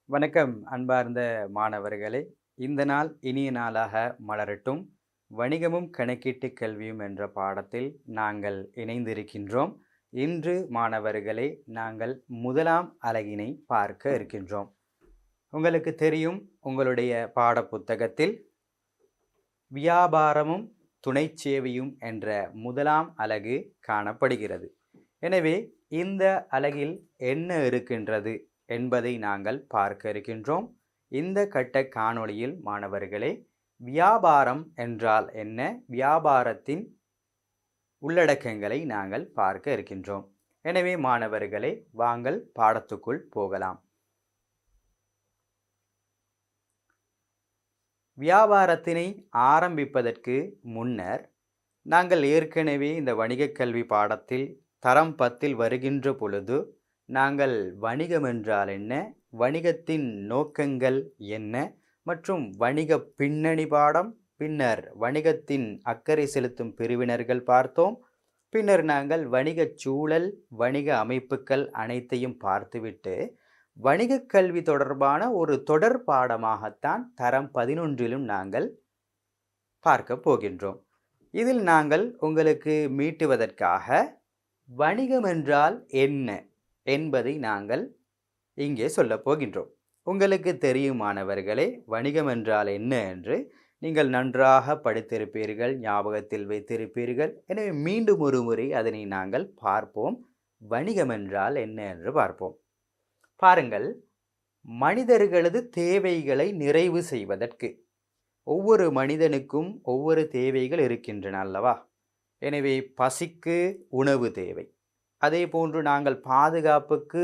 வணக்கம் அன்பார்ந்த மாணவர்களே. இந்த நாள் இனிய நாளாக மலரட்டும். வணிகமும் கணக்கீட்டு கல்வியும் என்ற பாடத்தில் நாங்கள் இணைந்திருக்கின்றோம். இன்று மாணவர்களே நாங்கள் முதலாம் அலகினை பார்க்க இருக்கின்றோம். உங்களுக்கு தெரியும், உங்களுடைய பாடப்புத்தகத்தில் வியாபாரமும் துணைச் சேவையும் என்ற முதலாம் அலகு காணப்படுகிறது. எனவே இந்த அலகில் என்ன இருக்கின்றது என்பதை நாங்கள் பார்க்க இருக்கின்றோம். இந்த கட்ட காணொளியில் மாணவர்களே, வியாபாரம் என்றால் என்ன, வியாபாரத்தின் உள்ளடக்கங்களை நாங்கள் பார்க்க இருக்கின்றோம். எனவே மாணவர்களே, வாங்கள் பாடத்துக்குள் போகலாம். வியாபாரத்தினை ஆரம்பிப்பதற்கு முன்னர் நாங்கள் ஏற்கனவே இந்த வணிகக் கல்வி பாடத்தில் தரம் 10 வருகின்ற பொழுது நாங்கள் வணிகம் என்றால் என்ன, வணிகத்தின் நோக்கங்கள் என்ன மற்றும் வணிக பின்னணி பாடம், பின்னர் வணிகத்தின் அக்கறை செலுத்தும் பிரிவினர்கள் பார்த்தோம். பின்னர் நாங்கள் வணிகச் சூழல், வணிக அமைப்புகள் அனைத்தையும் பார்த்துவிட்டு வணிகக் கல்வி தொடர்பான ஒரு தொடர் பாடமாகத்தான் தரம் 11லும் நாங்கள் பார்க்க போகின்றோம். இதில் நாங்கள் உங்களுக்கு மீட்டுவதற்காக வணிகம் என்றால் என்ன என்பதை நாங்கள் இங்கே சொல்ல போகின்றோம். உங்களுக்கு தெரியும் மாணவர்களே, வணிகம் என்றால் என்ன என்று நீங்கள் நன்றாக படித்திருப்பீர்கள், ஞாபகத்தில் வைத்திருப்பீர்கள். எனவே மீண்டும் ஒரு முறை அதனை நாங்கள் பார்ப்போம். வணிகம் என்றால் என்ன என்று பார்ப்போம். பாருங்கள், மனிதர்களது தேவைகளை நிறைவு செய்வதற்கு ஒவ்வொரு மனிதனுக்கும் ஒவ்வொரு தேவைகள் இருக்கின்றன அல்லவா? எனவே பசிக்கு உணவு தேவை, அதே போன்று நாங்கள் பாதுகாப்புக்கு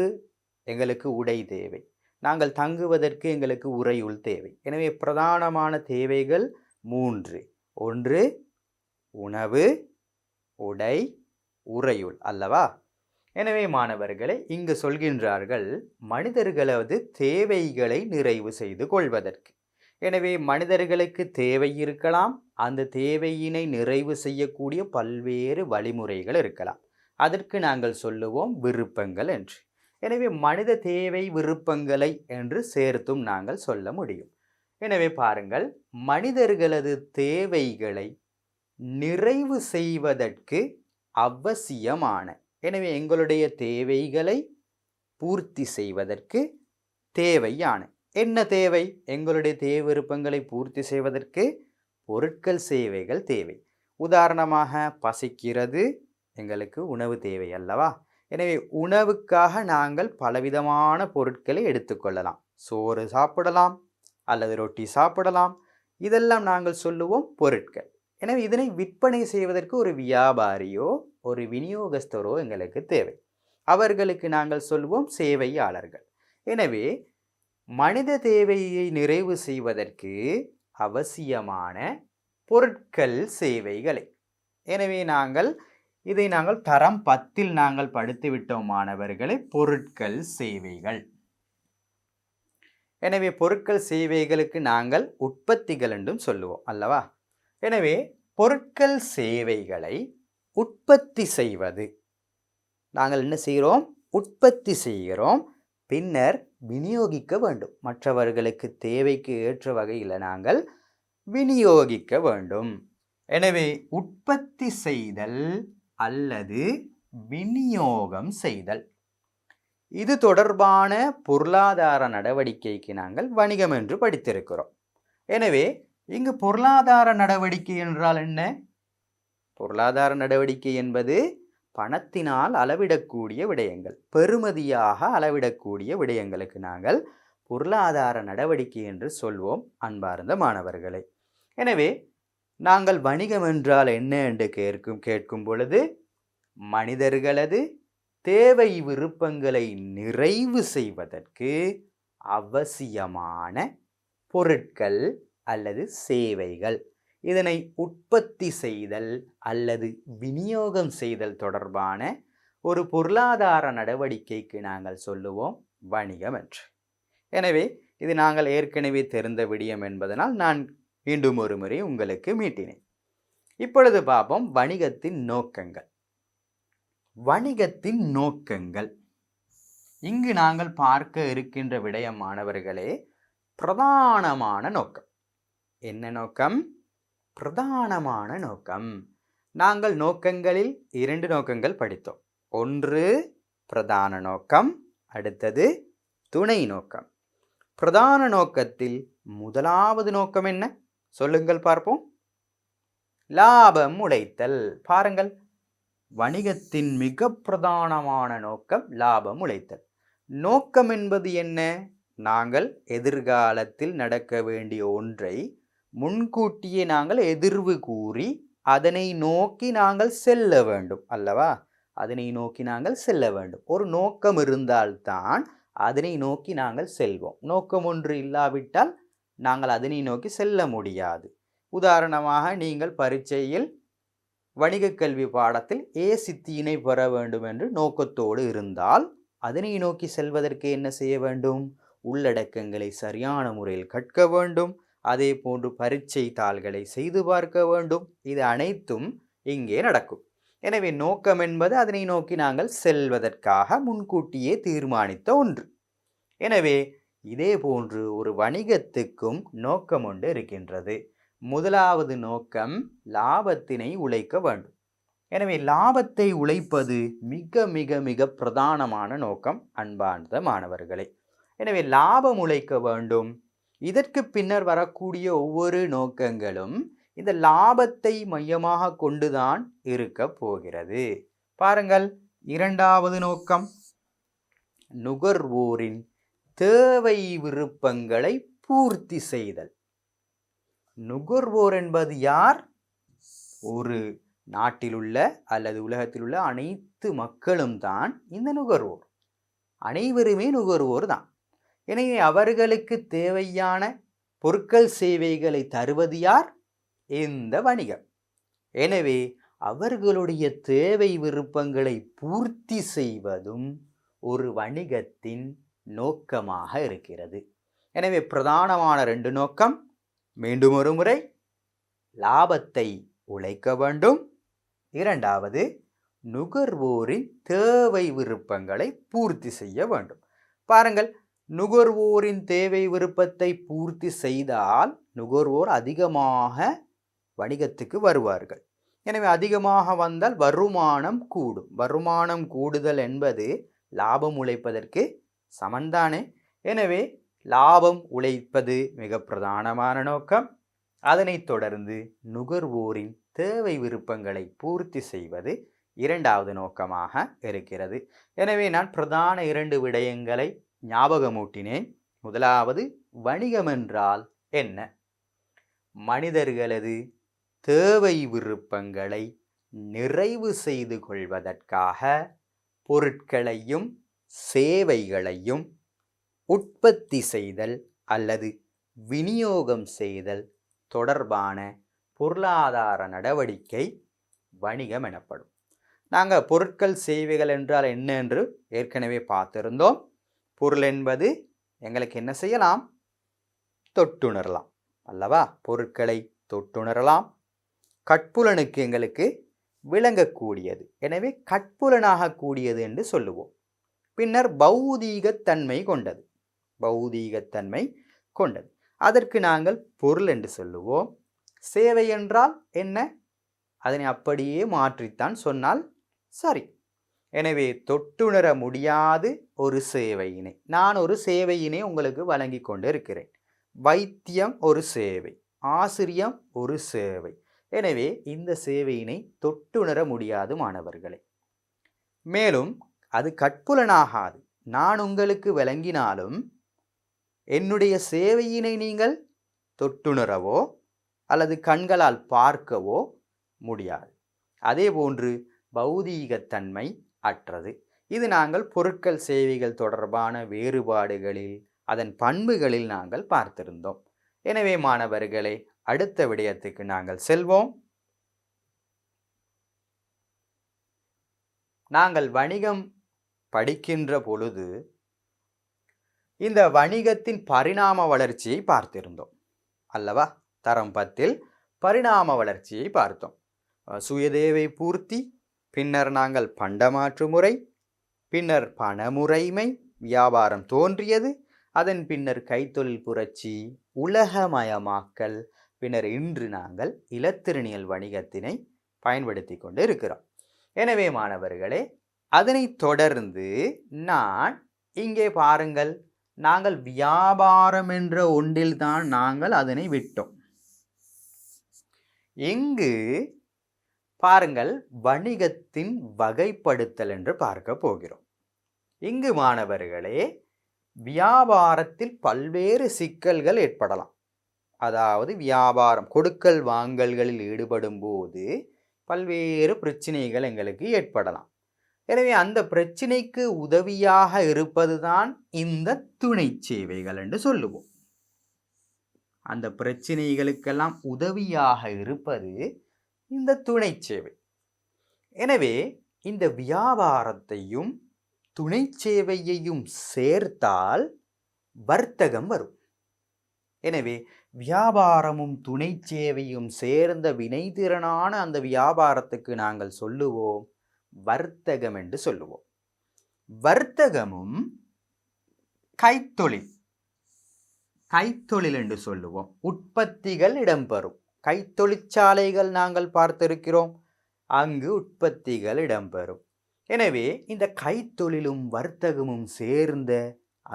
எங்களுக்கு உடை தேவை, நாங்கள் தங்குவதற்கு எங்களுக்கு உறையுள் தேவை. எனவே பிரதானமான தேவைகள் 3: ஒன்று உணவு, உடை, உறையுள் அல்லவா? எனவே மாணவர்களை, இங்கு சொல்கின்றார்கள் மனிதர்களது தேவைகளை நிறைவு செய்து கொள்வதற்கு. எனவே மனிதர்களுக்கு தேவை இருக்கலாம், அந்த தேவையினை நிறைவு செய்யக்கூடிய பல்வேறு வழிமுறைகள் இருக்கலாம். அதற்கு நாங்கள் சொல்லுவோம் விருப்பங்கள் என்று. எனவே மனித தேவை விருப்பங்களை என்று சேர்த்தும் நாங்கள் சொல்ல முடியும். எனவே பாருங்கள், மனிதர்களது தேவைகளை நிறைவு செய்வதற்கு அவசியமான, எனவே எங்களுடைய தேவைகளை பூர்த்தி செய்வதற்கு தேவையான என்ன தேவை? எங்களுடைய தேவை விருப்பங்களை பூர்த்தி செய்வதற்கு பொருட்கள், சேவைகள் தேவை. உதாரணமாக பசிக்கிறது, எங்களுக்கு உணவு தேவை அல்லவா? எனவே உணவுக்காக நாங்கள் பலவிதமான பொருட்களை எடுத்துக்கொள்ளலாம். சோறு சாப்பிடலாம் அல்லது ரொட்டி சாப்பிடலாம். இதெல்லாம் நாங்கள் சொல்லுவோம் பொருட்கள். எனவே இதனை விற்பனை செய்வதற்கு ஒரு வியாபாரியோ ஒரு விநியோகஸ்தரோ எங்களுக்கு தேவை. அவர்களுக்கு நாங்கள் சொல்லுவோம் சேவையாளர்கள். எனவே மனித தேவையை நிறைவு செய்வதற்கு அவசியமான பொருட்கள், சேவைகளை. எனவே இதை நாங்கள் தரம் 10 நாங்கள் படித்துவிட்டோம் மாணவர்களே, பொருட்கள், சேவைகள். எனவே பொருட்கள், சேவைகளுக்கு நாங்கள் உற்பத்திகள் என்றும் சொல்லுவோம் அல்லவா? எனவே பொருட்கள், சேவைகளை உற்பத்தி செய்வது, நாங்கள் என்ன செய்கிறோம்? உற்பத்தி செய்கிறோம். பின்னர் விநியோகிக்க வேண்டும். மற்றவர்களுக்கு தேவைக்கு ஏற்ற வகையில் நாங்கள் விநியோகிக்க வேண்டும். எனவே உற்பத்தி செய்தல் அல்லது விநியோகம் செய்தல், இது தொடர்பான பொருளாதார நடவடிக்கைக்கு நாங்கள் வணிகம் என்று படித்திருக்கிறோம். எனவே இங்கு பொருளாதார நடவடிக்கை என்றால் என்ன? பொருளாதார நடவடிக்கை என்பது பணத்தினால் அளவிடக்கூடிய விடயங்கள், பெறுமதியாக அளவிடக்கூடிய விடயங்களுக்கு நாங்கள் பொருளாதார நடவடிக்கை என்று சொல்வோம் அன்பார்ந்த மாணவர்களே. எனவே நாங்கள் வணிகம் என்றால் என்ன என்று கேட்கும் பொழுது, மனிதர்களது தேவை விருப்பங்களை நிறைவு செய்வதற்கு அவசியமான பொருட்கள் அல்லது சேவைகள், இதனை உற்பத்தி செய்தல் அல்லது விநியோகம் செய்தல் தொடர்பான ஒரு பொருளாதார நடவடிக்கைக்கு நாங்கள் சொல்லுவோம் வணிகம் என்று. எனவே இது நாங்கள் ஏற்கனவே தெரிந்த விடயம் என்பதனால் நான் மீண்டும் ஒரு முறை உங்களுக்கு மீட்டினேன். இப்பொழுது பார்ப்போம் வணிகத்தின் நோக்கங்கள். வணிகத்தின் நோக்கங்கள் இங்கு நாங்கள் பார்க்க இருக்கின்ற விடயம் மாணவர்களே பிரதானமான நோக்கம். என்ன நோக்கம்? பிரதானமான நோக்கம். நாங்கள் நோக்கங்களில் 2 நோக்கங்கள் படித்தோம். ஒன்று பிரதான நோக்கம், அடுத்தது துணை நோக்கம். பிரதான நோக்கத்தில் முதலாவது நோக்கம் என்ன? சொல்லுங்கள் பார்ப்போம். லாபம் உழைத்தல். பாருங்கள், வணிகத்தின் மிக பிரதானமான நோக்கம் லாபம் உழைத்தல். நோக்கம் என்பது என்ன? நாங்கள் எதிர்காலத்தில் நடக்க வேண்டிய ஒன்றை முன்கூட்டியே நாங்கள் எதிர்வு கூறி அதனை நோக்கி நாங்கள் செல்ல வேண்டும் அல்லவா? அதனை நோக்கி நாங்கள் செல்ல வேண்டும். ஒரு நோக்கம் இருந்தால்தான் அதனை நோக்கி நாங்கள் செல்வோம். நோக்கம் ஒன்று இல்லாவிட்டால் நாங்கள் அதனை நோக்கி செல்ல முடியாது. உதாரணமாக, நீங்கள் பரீட்சையில் வணிக கல்வி பாடத்தில் சித்தியினை பெற வேண்டும் என்று நோக்கத்தோடு இருந்தால் அதனை நோக்கி செல்வதற்கு என்ன செய்ய வேண்டும்? உள்ளடக்கங்களை சரியான முறையில் கற்க வேண்டும். அதே போன்று பரீட்சை தாள்களை செய்து பார்க்க வேண்டும். இது அனைத்தும் இங்கே நடக்கும். எனவே நோக்கம் என்பது அதனை நோக்கி நாங்கள் செல்வதற்காக முன்கூட்டியே தீர்மானித்த ஒன்று. எனவே இதே போன்று ஒரு வணிகத்துக்கும் நோக்கம் ஒன்று இருக்கின்றது. முதலாவது நோக்கம் லாபத்தினை உழைக்க வேண்டும். எனவே லாபத்தை உழைப்பது மிக மிக மிக பிரதானமான நோக்கம் அன்பார்ந்த மாணவர்களே. எனவே லாபம் உழைக்க வேண்டும். இதற்கு பின்னர் வரக்கூடிய ஒவ்வொரு நோக்கங்களும் இந்த லாபத்தை மையமாக கொண்டுதான் இருக்க போகிறது. பாருங்கள், இரண்டாவது நோக்கம் நுகர்வோரின் தேவை விருப்பங்களை பூர்த்தி செய்தல். நுகர்வோர் என்பது யார்? ஒரு நாட்டில் உள்ள அல்லது உலகத்தில் உள்ள அனைத்து மக்களும் தான் இந்த நுகர்வோர். அனைவருமே நுகர்வோர் தான். எனவே அவர்களுக்கு தேவையான பொருட்கள் சேவைகளை தருவது யார்? இந்த வணிகம். எனவே அவர்களுடைய தேவை விருப்பங்களை பூர்த்தி செய்வதும் ஒரு வணிகத்தின் நோக்கமாக இருக்கிறது. எனவே பிரதானமான 2 நோக்கம். மீண்டும் ஒரு முறை, லாபத்தை உழைக்க வேண்டும். இரண்டாவது, நுகர்வோரின் தேவை விருப்பங்களை பூர்த்தி செய்ய வேண்டும். பாருங்கள், நுகர்வோரின் தேவை விருப்பத்தை பூர்த்தி செய்தால் நுகர்வோர் அதிகமாக வணிகத்துக்கு வருவார்கள். எனவே அதிகமாக வந்தால் வருமானம் கூடும். வருமானம் கூடுதல் என்பது லாபம் உழைப்பதற்கு சமன்தானே. எனவே லாபம் உழைப்பது மிக பிரதானமான நோக்கம். அதனைத் தொடர்ந்து நுகர்வோரின் தேவை விருப்பங்களை பூர்த்தி செய்வது இரண்டாவது நோக்கமாக இருக்கிறது. எனவே நான் பிரதான 2 விடயங்களை ஞாபகமூட்டினேன். முதலாவது, வணிகம் என்றால் என்ன? மனிதர்களது தேவை விருப்பங்களை நிறைவு செய்து கொள்வதற்காக பொருட்களையும் சேவைகளையும் உற்பத்தி செய்தல் அல்லது விநியோகம் செய்தல் தொடர்பான பொருளாதார நடவடிக்கை வணிகம் எனப்படும். நாங்கள் பொருட்கள் சேவைகள் என்றால் என்ன என்று ஏற்கனவே பார்த்திருந்தோம். பொருள் என்பது எங்களுக்கு என்ன செய்யலாம்? தொட்டுணரலாம் அல்லவா? பொருட்களை தொட்டுணரலாம். கட்புலனுக்கு எங்களுக்கு விளங்கக்கூடியது, எனவே கட்புலனாக கூடியது என்று சொல்லுவோம். பின்னர் பௌதீகத்தன்மை கொண்டது. பௌதீகத்தன்மை கொண்டது, அதற்கு நாங்கள் பொருள் என்று சொல்லுவோம். சேவை என்றால் என்ன? அதனை அப்படியே மாற்றித்தான் சொன்னால் சரி. எனவே தொட்டுணர முடியாது ஒரு சேவையினை நான் ஒரு சேவையினை உங்களுக்கு வழங்கி கொண்டு இருக்கிறேன். வைத்தியம் ஒரு சேவை, ஆசிரியம் ஒரு சேவை. எனவே இந்த சேவையினை தொட்டுணர முடியாது மாணவர்களே. மேலும் அது கட்புலனாகாது. நான் உங்களுக்கு வழங்கினாலும் என்னுடைய சேவையினை நீங்கள் தொட்டுணரவோ அல்லது கண்களால் பார்க்கவோ முடியாது. அதே போன்று பௌதீகத்தன்மை அற்றது. இது நாங்கள் பொருட்கள் சேவைகள் தொடர்பான வேறுபாடுகளில் அதன் பண்புகளில் நாங்கள் பார்த்திருந்தோம். எனவே மாணவர்களே, அடுத்த விடயத்துக்கு நாங்கள் செல்வோம். நாங்கள் வணிகம் படிக்கின்ற பொழுது இந்த வணிகத்தின் பரிணாம வளர்ச்சியை பார்த்திருந்தோம் அல்லவா? தரம் 10 பரிணாம வளர்ச்சியை பார்த்தோம். சுயதேவை பூர்த்தி, பின்னர் நாங்கள் பண்டமாற்று முறை, பின்னர் பணமுறைமை, வியாபாரம் தோன்றியது. அதன் பின்னர் கைத்தொழில் புரட்சி, உலகமயமாக்கல், பின்னர் இன்று நாங்கள் இலத்திரனியல் வணிகத்தினை பயன்படுத்தி கொண்டு இருக்கிறோம். எனவே மாணவர்களே, அதனைத் தொடர்ந்து நான் இங்கே பாருங்கள், நாங்கள் வியாபாரம் என்ற ஒன்றில்தான் நாங்கள் அதனை விட்டோம். இங்கு பாருங்கள், வணிகத்தின் வகைப்படுத்தல் என்று பார்க்க போகிறோம். இங்கு மாணவர்களே, வியாபாரத்தில் பல்வேறு சிக்கல்கள் ஏற்படலாம். அதாவது வியாபாரம் கொடுக்கல் வாங்கல்களில் ஈடுபடும் போது பல்வேறு பிரச்சனைகள் எங்களுக்கு ஏற்படலாம். எனவே அந்த பிரச்சனைக்கு உதவியாக இருப்பதுதான் இந்த துணை சேவைகள் என்று சொல்லுவோம். அந்த பிரச்சனைகளுக்கெல்லாம் உதவியாக இருப்பது இந்த துணை சேவை. எனவே இந்த வியாபாரத்தையும் துணை சேவையையும் சேர்த்தால் வர்த்தகம் வரும். எனவே வியாபாரமும் துணை சேவையும் சேர்ந்த வினைத்திறனான அந்த வியாபாரத்துக்கு நாங்கள் சொல்லுவோம் வர்த்தகம் என்று சொல்லுவோம். வர்த்தகமும் கைத்தொழில் என்று சொல்லுவோம். உற்பத்திகள் இடம்பெறும். கைத்தொழிற்சாலைகள் நாங்கள் பார்த்திருக்கிறோம், அங்கு உற்பத்திகள் இடம்பெறும். எனவே இந்த கைத்தொழிலும் வர்த்தகமும் சேர்ந்த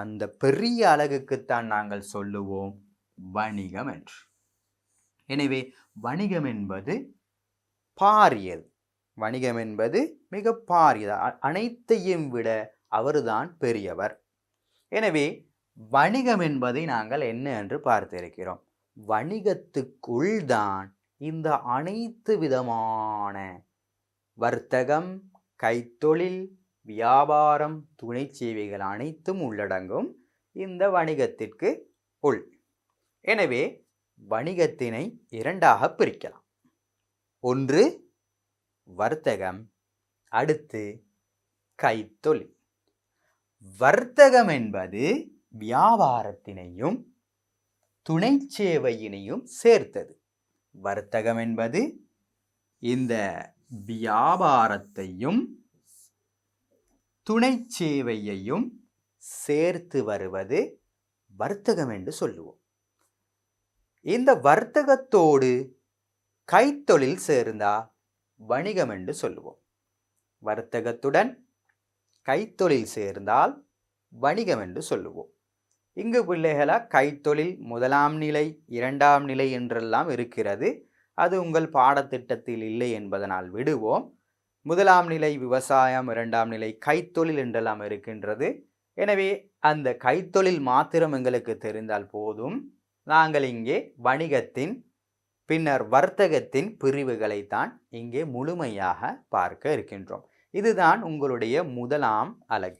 அந்த பெரிய அலகுக்குத்தான் நாங்கள் சொல்லுவோம் வணிகம் என்று. எனவே வணிகம் என்பது பாரியது. வணிகம் என்பது மிக பாரியது. அனைத்தையும் விட அவர்தான் பெரியவர். எனவே வணிகம் என்பதை நாங்கள் என்ன என்று பார்த்திருக்கிறோம். வணிகத்துக்குள் தான் இந்த அனைத்து விதமான வர்த்தகம், கைத்தொழில், வியாபாரம், துணை சேவைகள் அனைத்தும் உள்ளடங்கும் இந்த வணிகத்திற்கு உள். எனவே வணிகத்தினை இரண்டாக பிரிக்கலாம். ஒன்று வர்த்தகம், அடுத்து கைத்தொழில். வர்த்தகம் என்பது வியாபாரத்தினையும் துணை சேவையினையும் சேர்த்தது. வர்த்தகம் என்பது இந்த வியாபாரத்தையும் துணை சேவையையும் சேர்த்து வருவது வர்த்தகம் என்று சொல்லுவோம். இந்த வர்த்தகத்தோடு கைத்தொழில் சேர்ந்தா வணிகம் என்று சொல்லுவோம். வர்த்தகத்துடன் கைத்தொழில் சேர்ந்தால் வணிகம் என்று சொல்லுவோம். இங்கு பிள்ளைகளா கைத்தொழில் முதலாம் நிலை, இரண்டாம் நிலை என்றெல்லாம் இருக்கிறது. அது உங்கள் பாடத்திட்டத்தில் இல்லை என்பதனால் விடுவோம். முதலாம் நிலை விவசாயம், இரண்டாம் நிலை கைத்தொழில் என்றெல்லாம் இருக்கின்றது. எனவே அந்த கைத்தொழில் மாத்திரம் எங்களுக்கு தெரிந்தால் போதும். நாங்கள் இங்கே வணிகத்தின் பின்னர் வர்த்தகத்தின் பிரிவுகளைத்தான் இங்கே முழுமையாக பார்க்க இருக்கின்றோம். இதுதான் உங்களுடைய முதலாம் அலகு.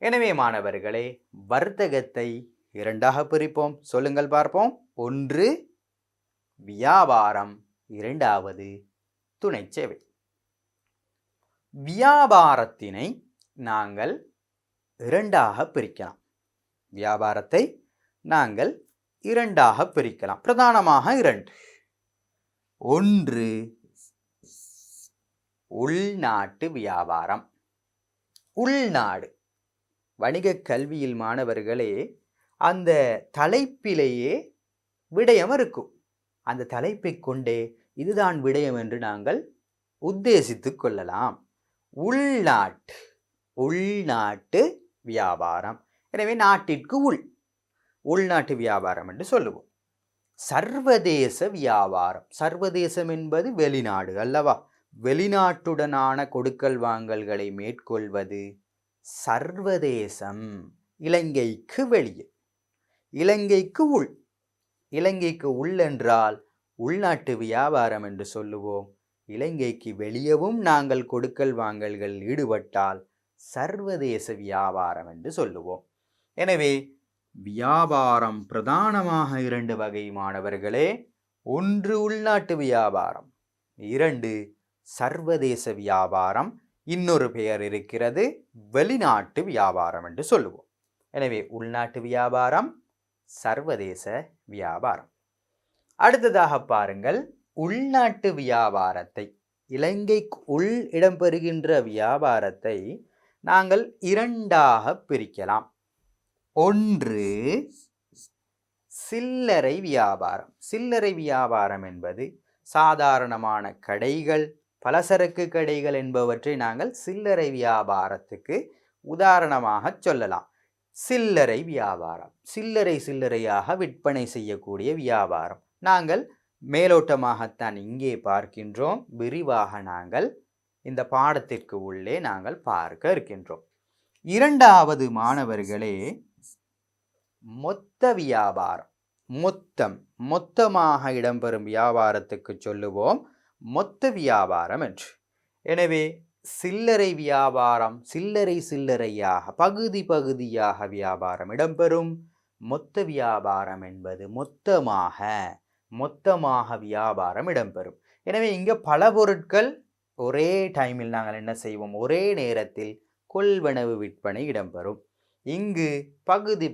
எனவே மாணவர்களே, வர்த்தகத்தை இரண்டாக பிரிப்போம். சொல்லுங்கள் பார்ப்போம். ஒன்று வியாபாரம், இரண்டாவது துணை சேவை. வியாபாரத்தினை நாங்கள் இரண்டாக பிரிக்கலாம். வியாபாரத்தை நாங்கள் இரண்டாக பிரிக்கலாம். பிரதானமாக இரண்டு. ஒன்று உள்நாட்டு வியாபாரம். உள்நாடு வணிக கல்வியில் மாணவர்களே, அந்த தலைப்பிலேயே விடயம் இருக்கும். அந்த தலைப்பை கொண்டே இதுதான் விடயம் என்று நாங்கள் உத்தேசித்து கொள்ளலாம். உள்நாட்டு வியாபாரம். எனவே நாட்டிற்கு உள்நாட்டு வியாபாரம் என்று சொல்லுவோம். சர்வதேச வியாபாரம். சர்வதேசம் என்பது வெளிநாடு அல்லவா? வெளிநாட்டுடனான கொடுக்கல் வாங்கல்களை மேற்கொள்வது சர்வதேசம். இலங்கைக்கு வெளியே, இலங்கைக்கு உள். இலங்கைக்கு உள் என்றால் உள்நாட்டு வியாபாரம் என்று சொல்லுவோம். இலங்கைக்கு வெளியவும் நாங்கள் கொடுக்கல் வாங்கல்கள் ஈடுபட்டால் சர்வதேச வியாபாரம் என்று சொல்லுவோம். எனவே வியாபாரம் பிரதானமாக இரண்டு வகை மாணவர்களே. ஒன்று உள்நாட்டு வியாபாரம், இரண்டு சர்வதேச வியாபாரம். இன்னொரு பெயர் இருக்கிறது, வெளிநாட்டு வியாபாரம் என்று சொல்லுவோம். எனவே உள்நாட்டு வியாபாரம், சர்வதேச வியாபாரம். அடுத்ததாக பாருங்கள், உள்நாட்டு வியாபாரத்தை, இலங்கைக்கு உள் இடம்பெறுகின்ற வியாபாரத்தை நாங்கள் இரண்டாக பிரிக்கலாம். ஒன்று சில்லறை வியாபாரம். சில்லறை வியாபாரம் என்பது சாதாரணமான கடைகள், பலசரக்கு கடைகள் என்பவற்றை நாங்கள் சில்லறை வியாபாரத்துக்கு உதாரணமாக சொல்லலாம். சில்லறை வியாபாரம் சில்லறையாக விற்பனை செய்யக்கூடிய வியாபாரம். நாங்கள் மேலோட்டமாகத்தான் இங்கே பார்க்கின்றோம். விரிவாக நாங்கள் இந்த பாடத்திற்கு உள்ளே நாங்கள் பார்க்க இருக்கின்றோம். இரண்டாவது மாணவர்களே, மொத்த வியாபாரம். மொத்தமாக இடம்பெறும் வியாபாரத்துக்கு சொல்லுவோம் மொத்த வியாபாரம் என்று. எனவே சில்லறை வியாபாரம் சில்லறையாக பகுதியாக வியாபாரம் இடம்பெறும். மொத்த வியாபாரம் என்பது மொத்தமாக வியாபாரம் இடம்பெறும். எனவே இங்கே பல பொருட்கள் ஒரே டைமில் நாங்கள் என்ன செய்வோம், ஒரே நேரத்தில் கொள்வனவு விற்பனை இடம்பெறும். இங்கு பகுதி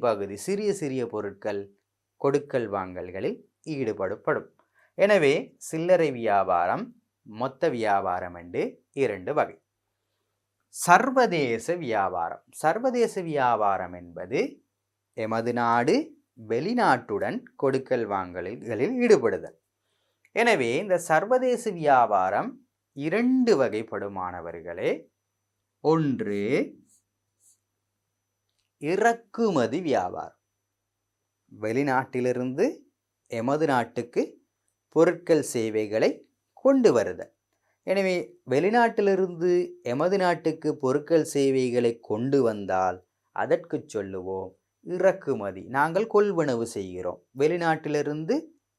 சிறிய பொருட்கள் கொடுக்கல் வாங்கல்களில் ஈடுபடப்படும். எனவே சில்லறை வியாபாரம் மொத்த வியாபாரம் என்று இரண்டு வகை. சர்வதேச வியாபாரம் என்பது எமது நாடு வெளிநாட்டுடன் கொடுக்கல் வாங்கல்களில் ஈடுபடுதல். எனவே இந்த சர்வதேச வியாபாரம் இரண்டு வகைப்படும் மாணவர்களே. ஒன்று இறக்குமதி வியாபாரம். வெளிநாட்டிலிருந்து எமது நாட்டுக்கு பொருட்கள் சேவைகளை கொண்டு வருதல். எனவே வெளிநாட்டிலிருந்து எமது நாட்டுக்கு பொருட்கள் சேவைகளை கொண்டு வந்தால் அதற்கு சொல்லுவோம் இறக்குமதி. நாங்கள் கொள்வனவு செய்கிறோம், வெளிநாட்டிலிருந்து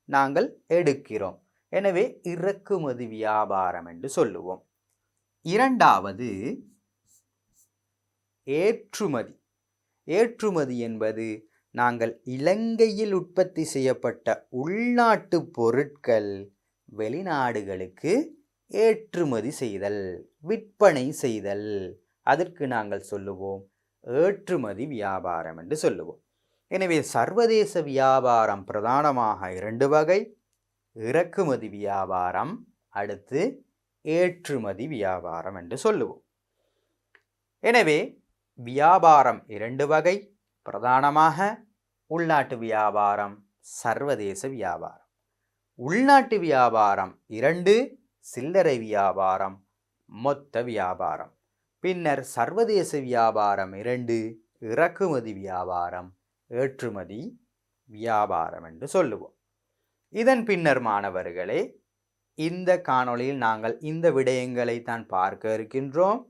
நாங்கள் எடுக்கிறோம். எனவே இறக்குமதி வியாபாரம் என்று சொல்லுவோம். இரண்டாவது ஏற்றுமதி என்பது நாங்கள் இலங்கையில் உற்பத்தி செய்யப்பட்ட உள்நாட்டு பொருட்கள் வெளிநாடுகளுக்கு ஏற்றுமதி செய்தல், விற்பனை செய்தல். அதற்கு நாங்கள் சொல்லுவோம் ஏற்றுமதி வியாபாரம் என்று சொல்லுவோம். எனவே சர்வதேச வியாபாரம் பிரதானமாக இரண்டு வகை. இறக்குமதி வியாபாரம், அடுத்து ஏற்றுமதி வியாபாரம் என்று சொல்லுவோம். எனவே வியாபாரம் இரண்டு வகை, பிரதானமாக உள்நாட்டு வியாபாரம், சர்வதேச வியாபாரம். உள்நாட்டு வியாபாரம் இரண்டு, சில்லறை வியாபாரம், மொத்த வியாபாரம். பின்னர் சர்வதேச வியாபாரம் இரண்டு, இறக்குமதி வியாபாரம், ஏற்றுமதி வியாபாரம் என்று சொல்லுவோம். இதன் பின்னர் மாணவர்களே, இந்த காணொளியில் நாங்கள் இந்த விடயங்களை தான் பார்க்க இருக்கின்றோம்.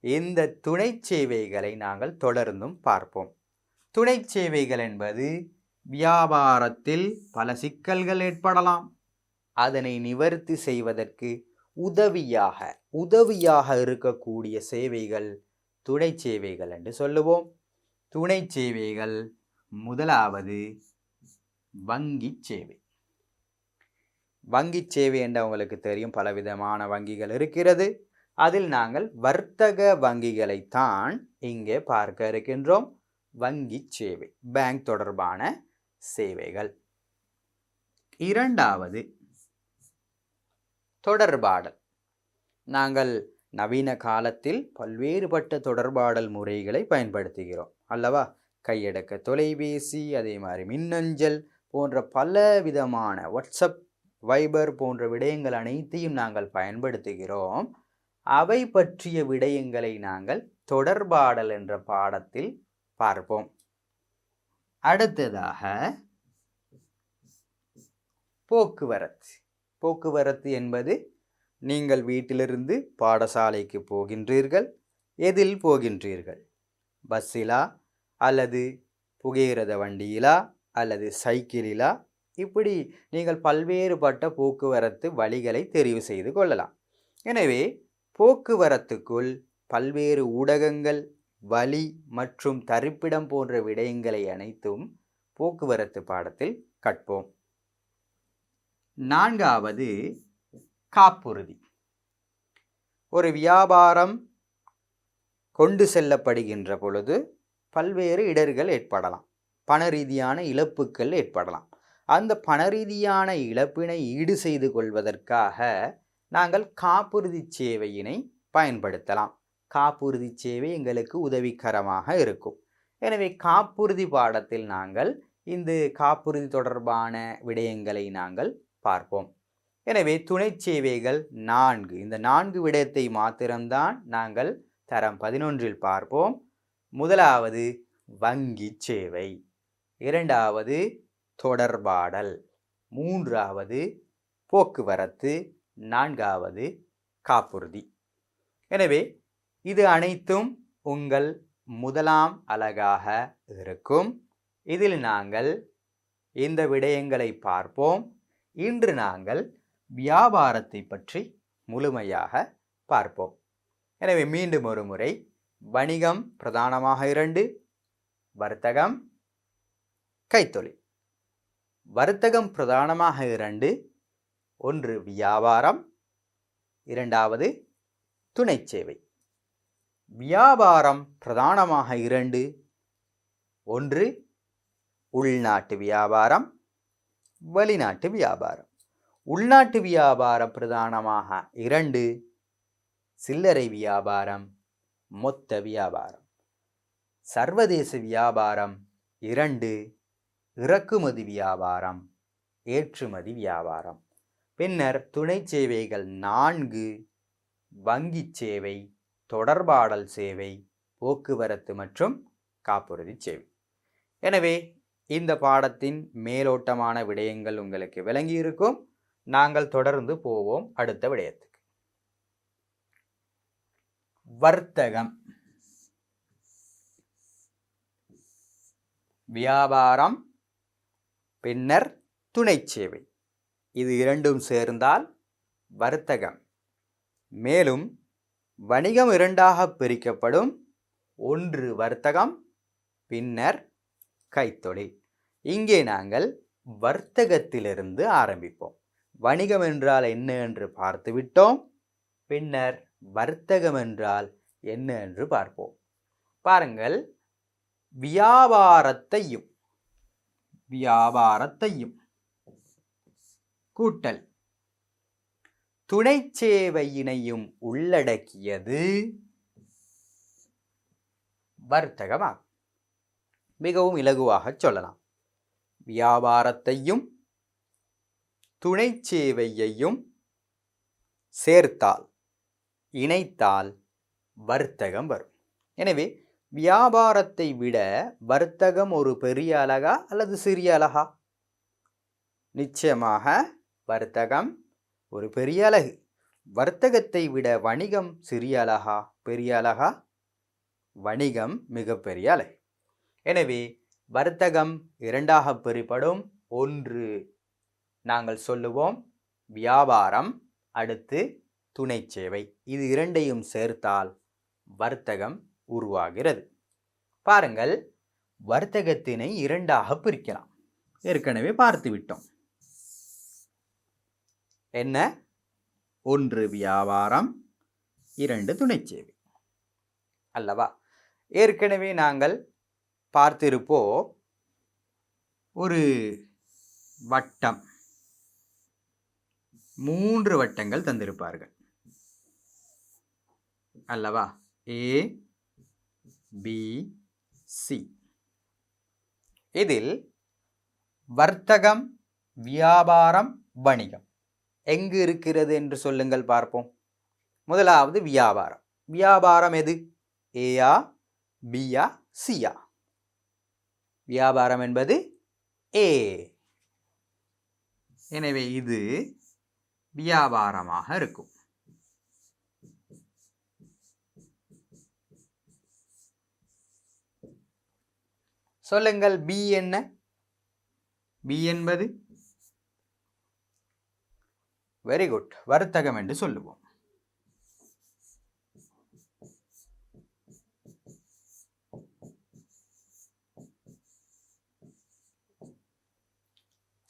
இந்த துணை சேவைகளை நாங்கள் தொடர்ந்தும் பார்ப்போம். துணை சேவைகள் என்பது வியாபாரத்தில் பல சிக்கல்கள் ஏற்படலாம், அதனை நிவர்த்தி செய்வதற்கு உதவியாக இருக்கக்கூடிய சேவைகள் துணை சேவைகள் என்று சொல்லுவோம். துணை சேவைகள் முதலாவது வங்கி சேவை. வங்கி சேவை என்று உங்களுக்கு தெரியும், பலவிதமான வங்கிகள் இருக்கிறது. அதில் நாங்கள் வர்த்தக வங்கிகளைத்தான் இங்கே பார்க்க இருக்கின்றோம். வங்கி சேவை, பேங்க் தொடர்பான சேவைகள். இரண்டாவது தொடர்பாடல். நாங்கள் நவீன காலத்தில் பல்வேறுபட்ட தொடர்பாடல் முறைகளை பயன்படுத்துகிறோம் அல்லவா? கையடக்க தொலைபேசி, அதே மாதிரி மின்னஞ்சல் போன்ற பல விதமான வாட்ஸ்அப், வைபர் போன்ற விடயங்கள் அனைத்தையும் நாங்கள் பயன்படுத்துகிறோம். அவை பற்றிய விடயங்களை நாங்கள் தொடர்பாடல் என்ற பாடத்தில் பார்ப்போம். அடுத்ததாக போக்குவரத்து என்பது நீங்கள் வீட்டிலிருந்து பாடசாலைக்கு போகின்றீர்கள். எதில் போகின்றீர்கள்? பஸ்ஸிலா, அல்லது புகையிரத வண்டியிலா, அல்லது சைக்கிளிலா? இப்படி நீங்கள் பல்வேறுபட்ட போக்குவரத்து வழிகளை தெரிவு செய்து கொள்ளலாம். எனவே போக்குவரத்துக்குள் பல்வேறு ஊடகங்கள், வழி மற்றும் தரிப்பிடம் போன்ற விடயங்களை அனைத்தும் போக்குவரத்து பாடத்தில் கற்போம். நான்காவது காப்புறுதி. ஒரு வியாபாரம் கொண்டு செல்லப்படுகின்ற பொழுது பல்வேறு இடர்கள் ஏற்படலாம், பண ரீதியான இழப்புகள் ஏற்படலாம். அந்த பண ரீதியான இழப்பினை ஈடு செய்து கொள்வதற்காக நாங்கள் காப்புறுதி சேவையினை பயன்படுத்தலாம். காப்புறுதி சேவை எங்களுக்கு உதவிகரமாக இருக்கும். எனவே காப்புறுதி பாடத்தில் நாங்கள் இந்த காப்புறுதி தொடர்பான விடயங்களை நாங்கள் பார்ப்போம். எனவே துணை சேவைகள் 4, இந்த 4 விடயத்தை மாத்திரம்தான் நாங்கள் தரம் 11 பார்ப்போம். முதலாவது வங்கி சேவை, இரண்டாவது தொடர்பாடல், மூன்றாவது போக்குவரத்து, நான்காவது காப்புறுதி. எனவே இது அனைத்தும் உங்கள் முதலாம் அலகாக இருக்கும். இதில் நாங்கள் இந்த விடயங்களை பார்ப்போம். இன்று நாங்கள் வியாபாரத்தை பற்றி முழுமையாக பார்ப்போம். எனவே மீண்டும் ஒரு முறை, வணிகம் பிரதானமாக 2, வர்த்தகம், கைத்தொழில். வர்த்தகம் பிரதானமாக 2, ஒன்று வியாபாரம், இரண்டாவது துணை சேவை. வியாபாரம் பிரதானமாக 2, ஒன்று உள்நாட்டு வியாபாரம், வெளிநாட்டு வியாபாரம். உள்நாட்டு வியாபாரம் பிரதானமாக 2, சில்லறை வியாபாரம், மொத்த வியாபாரம். சர்வதேச வியாபாரம் 2, இறக்குமதி வியாபாரம், ஏற்றுமதி வியாபாரம். பின்னர் துணை சேவைகள் 4, வங்கி சேவை, தொடர்பாடல் சேவை, போக்குவரத்து மற்றும் காப்புறுதி சேவை. எனவே இந்த பாடத்தின் மேலோட்டமான விடயங்கள் உங்களுக்கு விளங்கி இருக்கும். நாங்கள் தொடர்ந்து போவோம் அடுத்த விடயத்துக்கு. வர்த்தகம், வியாபாரம், பின்னர் துணை சேவை. இது இரண்டும் சேர்ந்தால் வர்த்தகம். மேலும் வணிகம் 2ஆக பிரிக்கப்படும். ஒன்று வர்த்தகம், பின்னர் கைத்தொழில். இங்கே நாங்கள் வர்த்தகத்திலிருந்து ஆரம்பிப்போம். வணிகம் என்றால் என்ன என்று பார்த்துவிட்டோம். பின்னர் வர்த்தகம் என்றால் என்ன என்று பார்ப்போம். பாருங்கள், வியாபாரத்தையும் கூட்டல் துணை சேவையினையும் உள்ளடக்கியது வர்த்தகமாகும். மிகவும் இலகுவாக சொல்லலாம். வியாபாரத்தையும் துணை சேவையையும் சேர்த்தால், இணைத்தால் வர்த்தகம் வரும். எனவே வியாபாரத்தை விட வர்த்தகம் ஒரு பெரிய அலகா அல்லது சிறிய அலகா? நிச்சயமாக வர்த்தகம் ஒரு பெரிய அலகு. வர்த்தகத்தை விட வணிகம் சிறிய அலகா, பெரிய அலகா? வணிகம் மிகப்பெரிய அலகு. எனவே வர்த்தகம் 2ஆக பிரிப்படும். ஒன்று நாங்கள் சொல்லுவோம் வியாபாரம், அடுத்து துணை சேவை. இது இரண்டையும் சேர்த்தால் வர்த்தகம் உருவாகிறது. பாருங்கள், வர்த்தகத்தினை 2ஆக பிரிக்கலாம். ஏற்கனவே பார்த்து விட்டோம். என்ன? ஒன்று வியாபாரம், 2 துணை சேவை அல்லவா? ஏற்கனவே நாங்கள் பார்த்திருப்போம். ஒரு வட்டம், 3 வட்டங்கள் தந்திருப்பார்கள் அல்லவா? A, B, C. இதில் வர்த்தகம், வியாபாரம், வணிகம் எங்கு இருக்கிறது என்று சொல்லுங்கள் பார்ப்போம். முதலாவது வியாபாரம். வியாபாரம் எது? ஏயா, பியா, சியா? வியாபாரம் என்பது ஏ. எனவே இது வியாபாரமாக இருக்கும். சொல்லுங்கள், பி என்ன? பி என்பது வெரி குட், வர்த்தகம் என்று சொல்லுவோம்.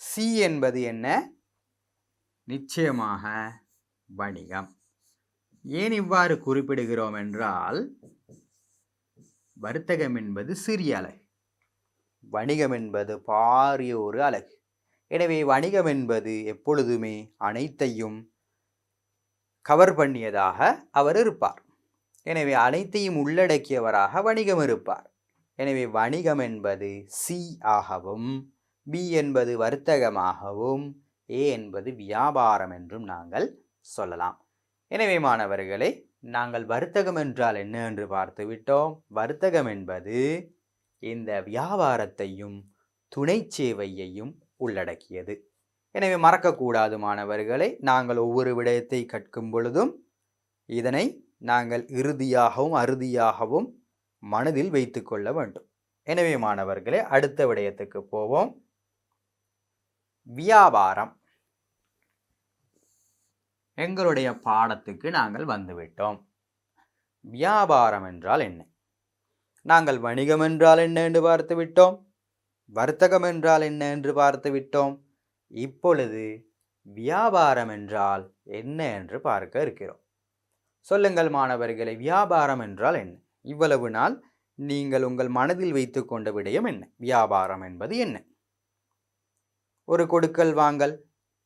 சி என்பது என்ன? நிச்சயமாக வணிகம். ஏன் இவ்வாறு குறிப்பிடுகிறோம் என்றால், வர்த்தகம் என்பது சிறிய அலகு, வணிகம் என்பது பாரிய ஒரு அலகு. எனவே வணிகம் என்பது எப்பொழுதுமே அனைத்தையும் கவர் பண்ணியதாக அவர் இருப்பார். எனவே அனைத்தையும் உள்ளடக்கியவராக வணிகம் இருப்பார். எனவே வணிகம் என்பது சி ஆகவும், பி என்பது வர்த்தகமாகவும், ஏ என்பது வியாபாரம் என்றும் நாங்கள் சொல்லலாம். எனவே மாணவர்களே, நாங்கள் வர்த்தகம் என்றால் என்ன என்று பார்த்து விட்டோம். வர்த்தகம் என்பது இந்த வியாபாரத்தையும் துணை சேவையையும் உள்ளடக்கியது. எனவே மறக்கக்கூடாது மாணவர்களே, நாங்கள் ஒவ்வொரு விடயத்தை கற்கும் பொழுதும் இதனை நாங்கள் இறுதியாகவும் அறுதியாகவும் மனதில் வைத்து கொள்ள வேண்டும். எனவே மாணவர்களே, அடுத்த விடயத்துக்கு போவோம். வியாபாரம். எங்களுடைய பாடத்துக்கு நாங்கள் வந்துவிட்டோம். வியாபாரம் என்றால் என்ன? நாங்கள் வணிகம் என்றால் என்ன என்று பார்த்து விட்டோம். வர்த்தகம் என்றால் என்ன என்று பார்த்து விட்டோம். இப்பொழுது வியாபாரம் என்றால் என்ன என்று பார்க்க இருக்கிறோம். சொல்லுங்கள் மாணவர்களை, வியாபாரம் என்றால் என்ன? இவ்வளவு நாள் நீங்கள் உங்கள் மனதில் வைத்து கொண்ட விடயம் என்ன? வியாபாரம் என்பது என்ன? ஒரு கொடுக்கல் வாங்கல்,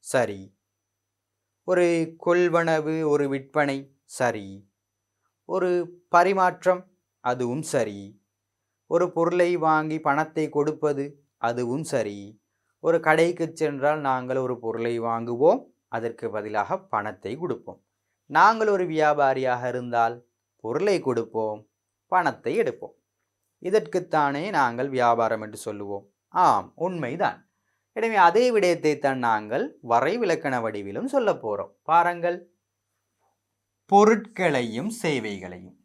சரி. ஒரு கொள்வனவு, ஒரு விற்பனை, சரி. ஒரு பரிமாற்றம், அதுவும் சரி. ஒரு பொருளை வாங்கி பணத்தை கொடுப்பது, அதுவும் சரி. ஒரு கடைக்கு சென்றால் நாங்கள் ஒரு பொருளை வாங்குவோம், அதற்கு பதிலாக பணத்தை கொடுப்போம். நாங்கள் ஒரு வியாபாரியாக இருந்தால் பொருளை கொடுப்போம், பணத்தை எடுப்போம். இதற்குத்தானே நாங்கள் வியாபாரம் என்று சொல்லுவோம். ஆம், உண்மைதான். எனவே அதே விடயத்தை தான் நாங்கள் வரைவிலக்கண வடிவிலும் சொல்ல போறோம். பாருங்கள், பொருட்களையும் சேவைகளையும்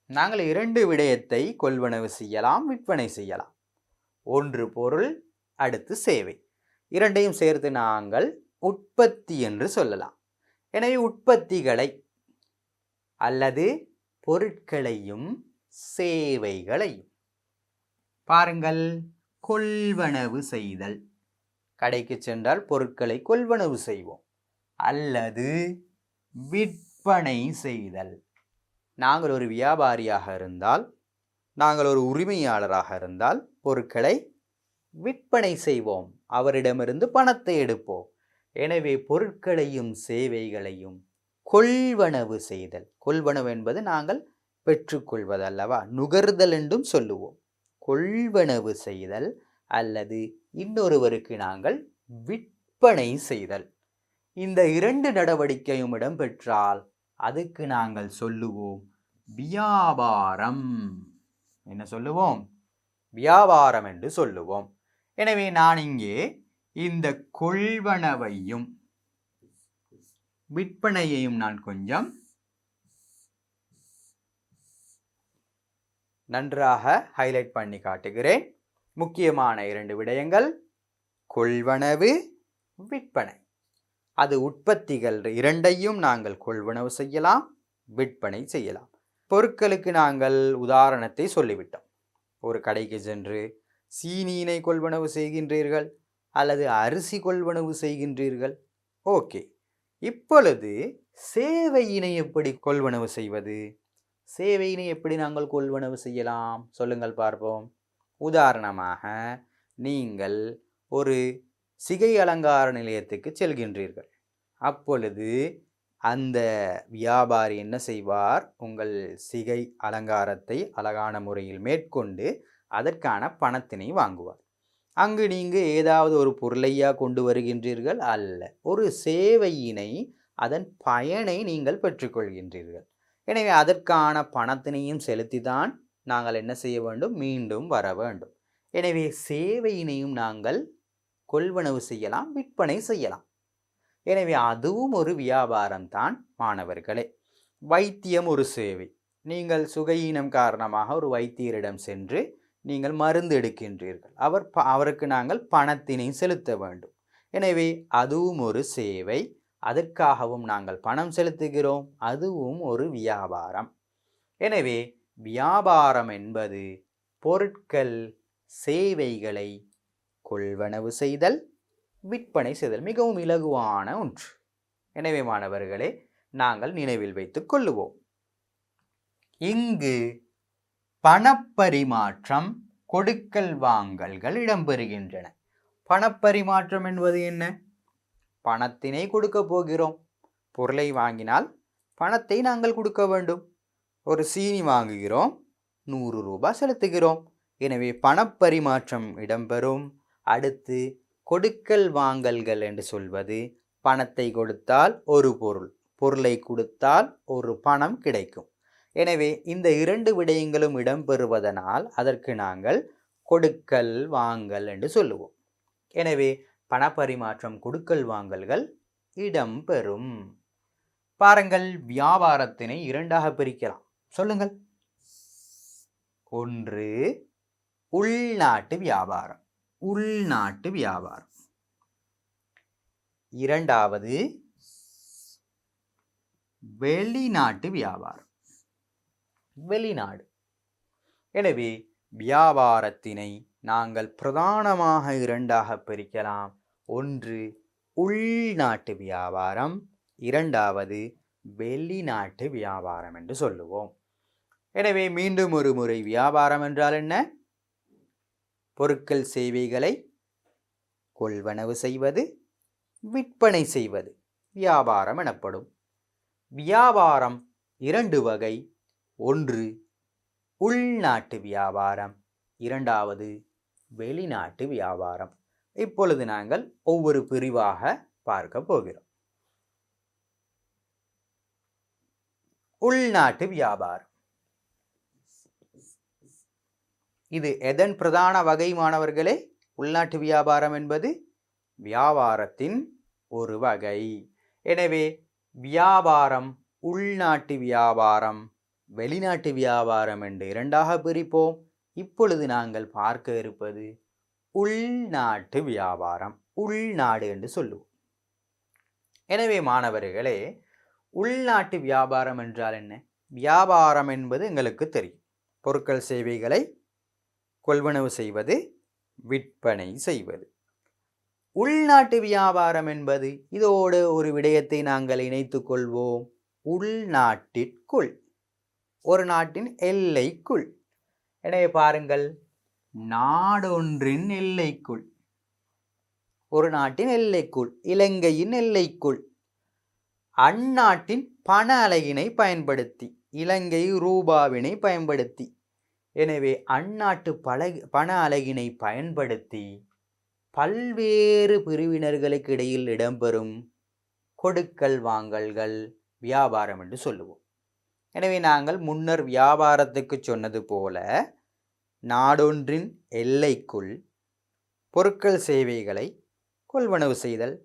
நாங்கள் இரண்டு விடயத்தை கொள்வனவு செய்யலாம், விற்பனை செய்யலாம். ஒன்று பொருள், அடுத்து சேவை. இரண்டையும் சேர்த்து நாங்கள் உற்பத்தி என்று சொல்லலாம். எனவே உற்பத்திகளை அல்லது பொருட்களையும் சேவைகளையும் பாருங்கள். கொள்வனவு செய்தல், கடைக்கு சென்றால் பொருட்களை கொள்வனவு செய்வோம். அல்லது விற்பனை செய்தல், நாங்கள் ஒரு வியாபாரியாக இருந்தால், நாங்கள் ஒரு உரிமையாளராக இருந்தால் பொருட்களை விற்பனை செய்வோம், அவரிடமிருந்து பணத்தை எடுப்போம். எனவே பொருட்களையும் சேவைகளையும் கொள்வனவு செய்தல். கொள்வனவு என்பது நாங்கள் பெற்றுக்கொள்வது அல்லவா, நுகர்தல் என்றும் சொல்லுவோம். கொள்வனவு செய்தல் அல்லது இன்னொருவருக்கு நாங்கள் விற்பனை செய்தல். இந்த இரண்டு நடவடிக்கையும் இடம்பெற்றால் அதுக்கு நாங்கள் சொல்லுவோம் வியாபாரம். என்ன சொல்லுவோம்? வியாபாரம் என்று சொல்லுவோம். எனவே நான் இங்கே இந்த கொள்வனவையும் விற்பனையையும் நான் கொஞ்சம் நன்றாக ஹைலைட் பண்ணி காட்டுகிறேன். முக்கியமான இரண்டு விடயங்கள், கொள்வனவு, விற்பனை. அது உற்பத்திகள் இரண்டையும் நாங்கள் கொள்வனவு செய்யலாம், விற்பனை செய்யலாம். பொருட்களுக்கு நாங்கள் உதாரணத்தை சொல்லிவிட்டோம். ஒரு கடைக்கு சென்று சீனியினை கொள்வனவு செய்கின்றீர்கள் அல்லது அரிசி கொள்வனவு செய்கின்றீர்கள். ஓகே, இப்பொழுது சேவையினை எப்படி கொள்வனவு செய்வது? சேவையினை எப்படி நாங்கள் கொள்வனவு செய்யலாம்? சொல்லுங்கள் பார்ப்போம். உதாரணமாக, நீங்கள் ஒரு சிகை அலங்கார நிலையத்துக்கு செல்கின்றீர்கள். அப்பொழுது அந்த வியாபாரி என்ன செய்வார்? உங்கள் சிகை அலங்காரத்தை அழகான முறையில் மேற்கொண்டு அதற்கான பணத்தினை வாங்குவார். அங்கு நீங்கள் ஏதாவது ஒரு பொருளையா கொண்டு வருகின்றீர்கள்? அல்ல, ஒரு சேவையினை, அதன் பயனை நீங்கள் பெற்றுக்கொள்கின்றீர்கள். எனவே அதற்கான பணத்தினையும் செலுத்திதான் நாங்கள் என்ன செய்ய வேண்டும்? மீண்டும் வர வேண்டும். எனவே சேவையினையும் நாங்கள் கொள்வனவு செய்யலாம், விற்பனை செய்யலாம். எனவே அதுவும் ஒரு வியாபாரம் தான் மாணவர்களே. வைத்தியம் ஒரு சேவை. நீங்கள் சுகையீனம் காரணமாக ஒரு வைத்தியரிடம் சென்று நீங்கள் மருந்து எடுக்கின்றீர்கள். அவருக்கு நாங்கள் பணத்தினை செலுத்த வேண்டும். எனவே அதுவும் ஒரு சேவை. அதற்காகவும் நாங்கள் பணம் செலுத்துகிறோம். அதுவும் ஒரு வியாபாரம். எனவே வியாபாரம் என்பது பொருட்கள், சேவைகளை கொள்வனவு செய்தல், விற்பனை செய்தல். மிகவும் இலகுவான ஒன்று. எனவே மாணவர்களே, நாங்கள் நினைவில் வைத்துக் கொள்ளுவோம். இங்கு பணப்பரிமாற்றம், கொடுக்கல் வாங்கல்கள் இடம்பெறுகின்றன. பணப்பரிமாற்றம் என்பது என்ன? பணத்தினை கொடுக்க போகிறோம். பொருளை வாங்கினால் பணத்தை நாங்கள் கொடுக்க வேண்டும். ஒரு சீனி வாங்குகிறோம், 100 ரூபாய் செலுத்துகிறோம். எனவே பணப்பரிமாற்றம் இடம்பெறும். அடுத்து கொடுக்கல் வாங்கல்கள் என்று சொல்வது பணத்தை கொடுத்தால் ஒரு பொருள், பொருளை கொடுத்தால் ஒரு பணம் கிடைக்கும். எனவே இந்த 2 விடயங்களும் இடம்பெறுவதனால் அதற்கு நாங்கள் கொடுக்கல் வாங்கல் என்று சொல்லுவோம். எனவே பணப்பரிமாற்றம் கொடுக்கல் வாங்கல்கள் இடம்பெறும். பாருங்கள், வியாபாரத்தினை 2ஆக பிரிக்கலாம். சொல்லுங்கள். ஒன்று உள்நாட்டு வியாபாரம், உள்நாட்டு வியாபாரம். இரண்டாவது வெளிநாட்டு வியாபாரம், வெளிநாடு. எனவே வியாபாரத்தினை நாங்கள் பிரதானமாக 2ஆக பிரிக்கலாம். ஒன்று உள்நாட்டு வியாபாரம், இரண்டாவது வெளிநாட்டு வியாபாரம் என்று சொல்லுவோம். எனவே மீண்டும் ஒரு முறை, வியாபாரம் என்றால் என்ன? பொருட்கள் சேவைகளை கொள்வனவு செய்வது, விற்பனை செய்வது வியாபாரம் எனப்படும். வியாபாரம் 2 வகை. ஒன்று உள்நாட்டு வியாபாரம், இரண்டாவது வெளிநாட்டு வியாபாரம். இப்பொழுது நாங்கள் ஒவ்வொரு பிரிவாக பார்க்க போகிறோம். உள்நாட்டு வியாபாரம் இது எதன் பிரதான வகை மாணவர்களே? உள்நாட்டு வியாபாரம் என்பது வியாபாரத்தின் ஒரு வகை. எனவே வியாபாரம் உள்நாட்டு வியாபாரம், வெளிநாட்டு வியாபாரம் என்று 2ஆக பிரிப்போம். இப்பொழுது நாங்கள் பார்க்க இருப்பது உள்நாட்டு வியாபாரம், உள்நாடு என்று சொல்லுவோம். எனவே மாணவர்களே, உள்நாட்டு வியாபாரம் என்றால் என்ன? வியாபாரம் என்பது எங்களுக்கு தெரியும். பொருட்கள் சேவைகளை கொள்வனவு செய்வது, விற்பனை செய்வது. உள்நாட்டு வியாபாரம் என்பது, இதோடு ஒரு விடயத்தை நாங்கள் இணைத்துக் கொள்வோம். உள்நாட்டிற்குள், ஒரு நாட்டின் எல்லைக்குள். எனவே பாருங்கள், நாடொன்றின் எல்லைக்குள், ஒரு நாட்டின் எல்லைக்குள், இலங்கையின் எல்லைக்குள், அந்நாட்டின் பண அலகினை பயன்படுத்தி, இலங்கை ரூபாவினை பயன்படுத்தி, எனவே அந்நாட்டு பண அலகினை பயன்படுத்தி பல்வேறு பிரிவினர்களுக்கு இடையில் இடம்பெறும் கொடுக்கல் வாங்கல்கள் வியாபாரம் என்று சொல்லுவோம். எனவே நாங்கள் முன்னர் வியாபாரத்துக்கு சொன்னது போல, நாடொன்றின் எல்லைக்குள் பொருட்கள் சேவைகளை கொள்வனவு செய்தல்,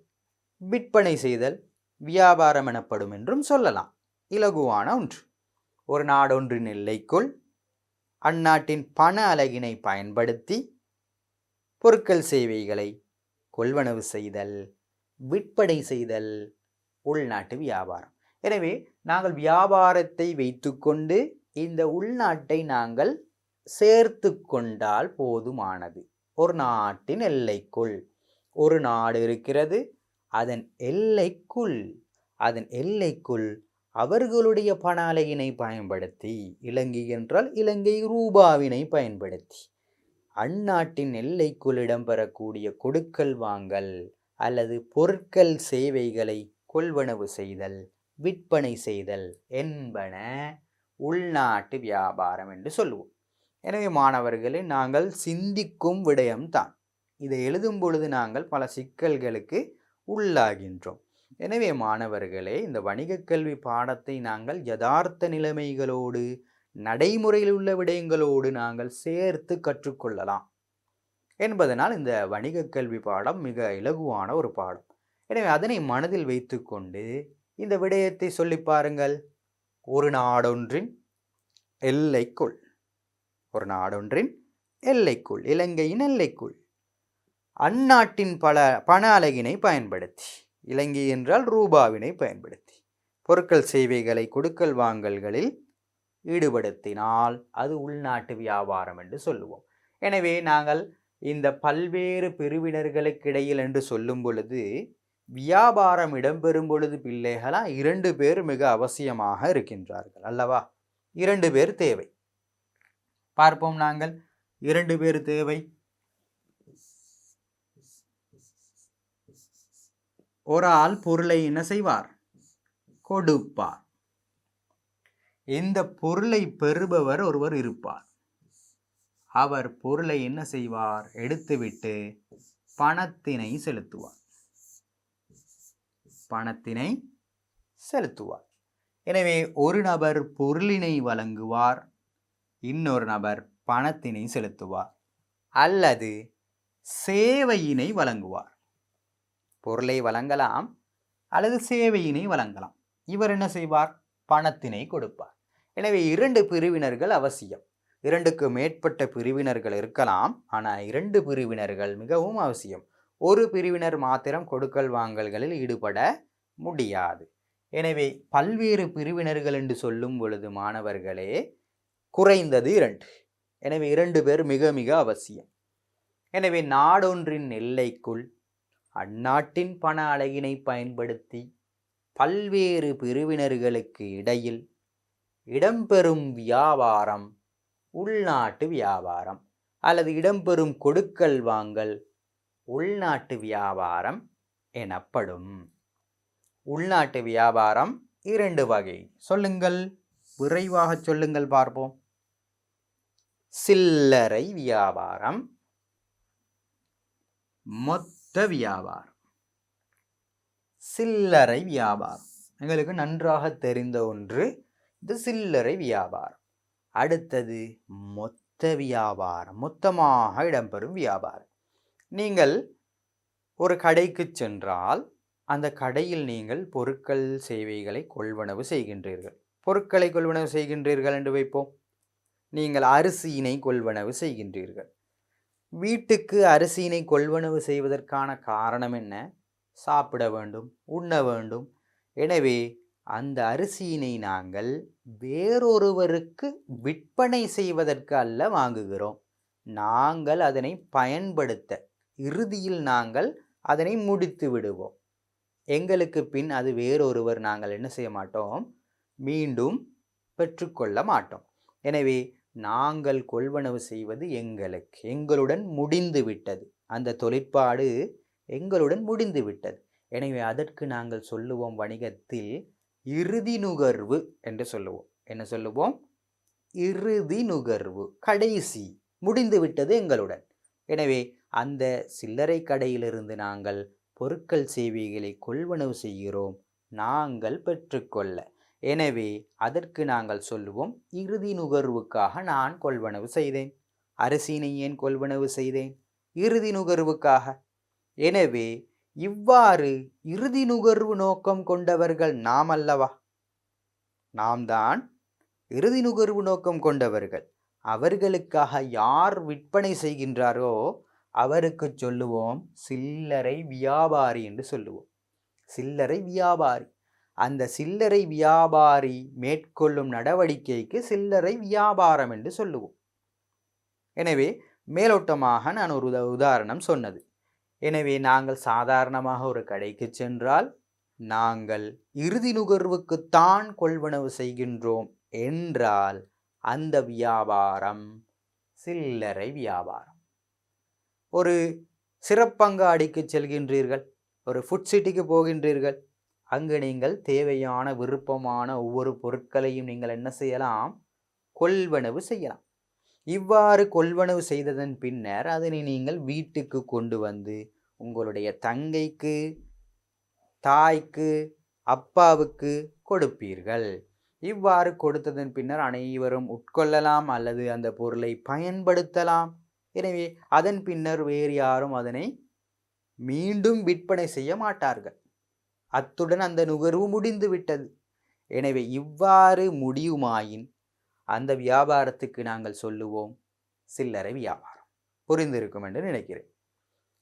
விற்பனை செய்தல் வியாபாரம் எனப்படும் என்றும் சொல்லலாம். இலகுவான ஒன்று. ஒரு நாடொன்றின் எல்லைக்குள் அந்நாட்டின் பண அலகினை பயன்படுத்தி பொருட்கள் சேவைகளை கொள்வனவு செய்தல், விற்பனை செய்தல் உள்நாட்டு வியாபாரம். எனவே நாங்கள் வியாபாரத்தை வைத்துக்கொண்டு இந்த உள்நாட்டை நாங்கள் சேர்த்து கொண்டால் போதுமானது. ஒரு நாட்டின் எல்லைக்குள் ஒரு நாடு இருக்கிறது, அதன் எல்லைக்குள் அவர்களுடைய பண அலகினை பயன்படுத்தி, இலங்கை என்றால் இலங்கை ரூபாவினை பயன்படுத்தி அந்நாட்டின் எல்லைக்குள் இடம்பெறக்கூடிய கொடுக்கல் வாங்கல் அல்லது பொருட்கள் சேவைகளை கொள்வனவு செய்தல், விற்பனை செய்தல் என்பன உள்நாட்டு வியாபாரம் என்று சொல்லுவோம். எனவே மாணவர்களே, நாங்கள் சிந்திக்கும் விடயம்தான். இதை எழுதும் பொழுது நாங்கள் பல சிக்கல்களுக்கு உள்ளாகின்றோம். எனவே மாணவர்களே, இந்த வணிக கல்வி பாடத்தை நாங்கள் யதார்த்த நிலைமைகளோடு, நடைமுறையில் உள்ள விடயங்களோடு நாங்கள் சேர்த்து கற்றுக்கொள்ளலாம் என்பதனால் இந்த வணிக கல்வி பாடம் மிக இலகுவான ஒரு பாடம். எனவே அதனை மனதில் வைத்துக்கொண்டு இந்த விடயத்தை சொல்லி பாருங்கள். ஒரு நாடொன்றின் எல்லைக்குள், ஒரு நாடொன்றின் எல்லைக்குள், இலங்கையின் எல்லைக்குள் அந்நாட்டின் பண அலகினை பயன்படுத்தி, இலங்கை என்றால் ரூபாவினை பயன்படுத்தி பொருட்கள் சேவைகளை கொடுக்கல் வாங்கல்களில் ஈடுபடுத்தினால் அது உள்நாட்டு வியாபாரம் என்று சொல்லுவோம். எனவே நாங்கள் இந்த பல்வேறு பிரிவினர்களுக்கு இடையில் என்று சொல்லும் பொழுது, வியாபாரம் இடம்பெறும் பொழுது பிள்ளைகளா 2 பேர் மிக அவசியமாக இருக்கின்றார்கள் அல்லவா? 2 பேர் தேவை. பார்ப்போம் நாங்கள். 2 பேர் தேவை. ஒரு ஆள் பொருளை என்ன செய்வார்? கொடுப்பார். இந்த பொருளை பெறுபவர் ஒருவர் இருப்பார். அவர் பொருளை என்ன செய்வார்? எடுத்துவிட்டு பணத்தினை செலுத்துவார். பணத்தினை செலுத்துவார். எனவே ஒரு நபர் பொருளினை வழங்குவார், இன்னொரு நபர் பணத்தினை செலுத்துவார். அல்லது சேவையினை வழங்குவார். பொருளை வழங்கலாம் அல்லது சேவையினை வழங்கலாம். இவர் என்ன செய்வார்? பணத்தினை கொடுப்பார். எனவே 2 பிரிவினர்கள் அவசியம். 2க்கு மேற்பட்ட பிரிவினர்கள் இருக்கலாம், ஆனால் 2 பிரிவினர்கள் மிகவும் அவசியம். ஒரு பிரிவினர் மாத்திரம் கொடுக்கல் வாங்கல்களில் ஈடுபட முடியாது. எனவே பல்வேறு பிரிவினர்கள் என்று சொல்லும் பொழுது மாணவர்களே குறைந்தது 2. எனவே 2 பேர் மிக மிக அவசியம். எனவே நாடொன்றின் எல்லைக்குள் அந்நாட்டின் பண அலகினை பயன்படுத்தி பல்வேறு பிரிவினர்களுக்கு இடையில் இடம்பெறும் வியாபாரம் உள்நாட்டு வியாபாரம் அல்லது இடம்பெறும் கொடுக்கல் வாங்கல் உள்நாட்டு வியாபாரம் எனப்படும். உள்நாட்டு வியாபாரம் 2 வகை. சொல்லுங்கள், விரைவாக சொல்லுங்கள் பார்ப்போம். சில்லறை வியாபாரம், மொத்த வியாபாரம். சில்லறை வியாபாரம் எங்களுக்கு நன்றாக தெரிந்த ஒன்று. இது சில்லறை வியாபாரம். அடுத்தது மொத்த வியாபாரம், மொத்தமாக இடம்பெறும் வியாபாரம். நீங்கள் ஒரு கடைக்கு சென்றால் அந்த கடையில் நீங்கள் பொருட்கள் சேவைகளை கொள்வனவு செய்கின்றீர்கள். பொருட்களை கொள்வனவு செய்கின்றீர்கள் என்று வைப்போம். நீங்கள் அரிசியினை கொள்வனவு செய்கின்றீர்கள். வீட்டுக்கு அரிசியினை கொள்வனவு செய்வதற்கான காரணம் என்ன? சாப்பிட வேண்டும், உண்ண வேண்டும். எனவே அந்த அரிசியினை நாங்கள் வேறொருவருக்கு விற்பனை செய்வதற்கு அல்ல வாங்குகிறோம். நாங்கள் அதனை பயன்படுத்த, இறுதியில் நாங்கள் அதனை முடித்து விடுவோம். எங்களுக்கு பின் அது வேறொருவர் நாங்கள் என்ன செய்ய மாட்டோம்? மீண்டும் பெற்றுக்கொள்ள மாட்டோம். எனவே நாங்கள் கொள்வனவு செய்வது எங்களுடன் முடிந்து விட்டது. அந்த தொழிற்பாடு எங்களுடன் முடிந்து விட்டது. எனவே அதற்கு நாங்கள் சொல்லுவோம் வணிகத்தில் இறுதி நுகர்வு என்று சொல்லுவோம். என்ன சொல்லுவோம்? இறுதி நுகர்வு. கடைசி, முடிந்து விட்டது எங்களுடன். எனவே அந்த சில்லறை கடையிலிருந்து நாங்கள் பொருட்கள் சேவைகளை கொள்வனவு செய்கிறோம், நாங்கள் பெற்றுக்கொள்ள. எனவே அதற்கு நாங்கள் சொல்லுவோம் இறுதி நுகர்வுக்காக நான் கொள்வனவு செய்தேன். அரிசியினை ஏன் கொள்வனவு செய்தேன்? இறுதி நுகர்வுக்காக. எனவே இவ்வாறு இறுதி நுகர்வு நோக்கம் கொண்டவர்கள் நாம் அல்லவா? நாம் தான் இறுதி நுகர்வு நோக்கம் கொண்டவர்கள். அவர்களுக்காக யார் விற்பனை செய்கின்றாரோ அவருக்கு சொல்லுவோம் சில்லறை வியாபாரி என்று சொல்லுவோம். சில்லறை வியாபாரி. அந்த சில்லறை வியாபாரி மேற்கொள்ளும் நடவடிக்கைக்கு சில்லறை வியாபாரம் என்று சொல்லுவோம். எனவே மேலோட்டமாக நான் ஒரு உதாரணம் சொன்னது. எனவே நாங்கள் சாதாரணமாக ஒரு கடைக்கு சென்றால் நாங்கள் இறுதி நுகர்வுக்குத்தான் கொள்வனவு செய்கின்றோம் என்றால் அந்த வியாபாரம் சில்லறை வியாபாரம். ஒரு சிறப்பங்காடிக்கு செல்கின்றீர்கள், ஒரு ஃபுட் சிட்டிக்கு போகின்றீர்கள். அங்கு நீங்கள் தேவையான விருப்பமான ஒவ்வொரு பொருட்களையும் நீங்கள் என்ன செய்யலாம்? கொள்வனவு செய்யலாம். இவ்வாறு கொள்வனவு செய்ததன் பின்னர் அதனை நீங்கள் வீட்டுக்கு கொண்டு வந்து உங்களுடைய தங்கைக்கு, தாய்க்கு, அப்பாவுக்கு கொடுப்பீர்கள். இவ்வாறு கொடுத்ததன் பின்னர் அனைவரும் உட்கொள்ளலாம் அல்லது அந்த பொருளை பயன்படுத்தலாம். எனவே அதன் பின்னர் வேறு யாரும் அதனை மீண்டும் விற்பனை செய்ய மாட்டார்கள். அத்துடன் அந்த நுகர்வு முடிந்து விட்டது. எனவே இவ்வாறு முடியுமாயின் அந்த வியாபாரத்துக்கு நாங்கள் சொல்லுவோம் சில்லறை வியாபாரம். புரிந்திருக்கும் என்று நினைக்கிறேன்.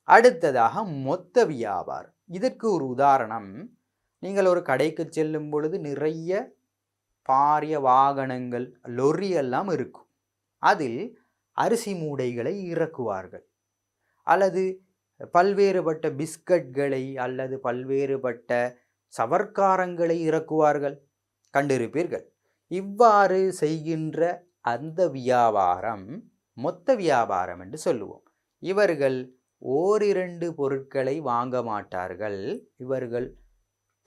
அடுத்ததாக மொத்த வியாபாரம். இதற்கு ஒரு உதாரணம், நீங்கள் ஒரு கடைக்கு செல்லும் பொழுது நிறைய பாரிய வாகனங்கள், லொரி எல்லாம் இருக்கும். அதில் அரிசி மூடைகளை இறக்குவார்கள் அல்லது பல்வேறுபட்ட பிஸ்கட்களை அல்லது பல்வேறுபட்ட சவர்க்காரங்களை இறக்குவார்கள், கண்டிருப்பீர்கள். இவ்வாறு செய்கின்ற அந்த வியாபாரம் மொத்த வியாபாரம் என்று சொல்லுவோம். இவர்கள் ஓரிரண்டு பொருட்களை வாங்க மாட்டார்கள். இவர்கள்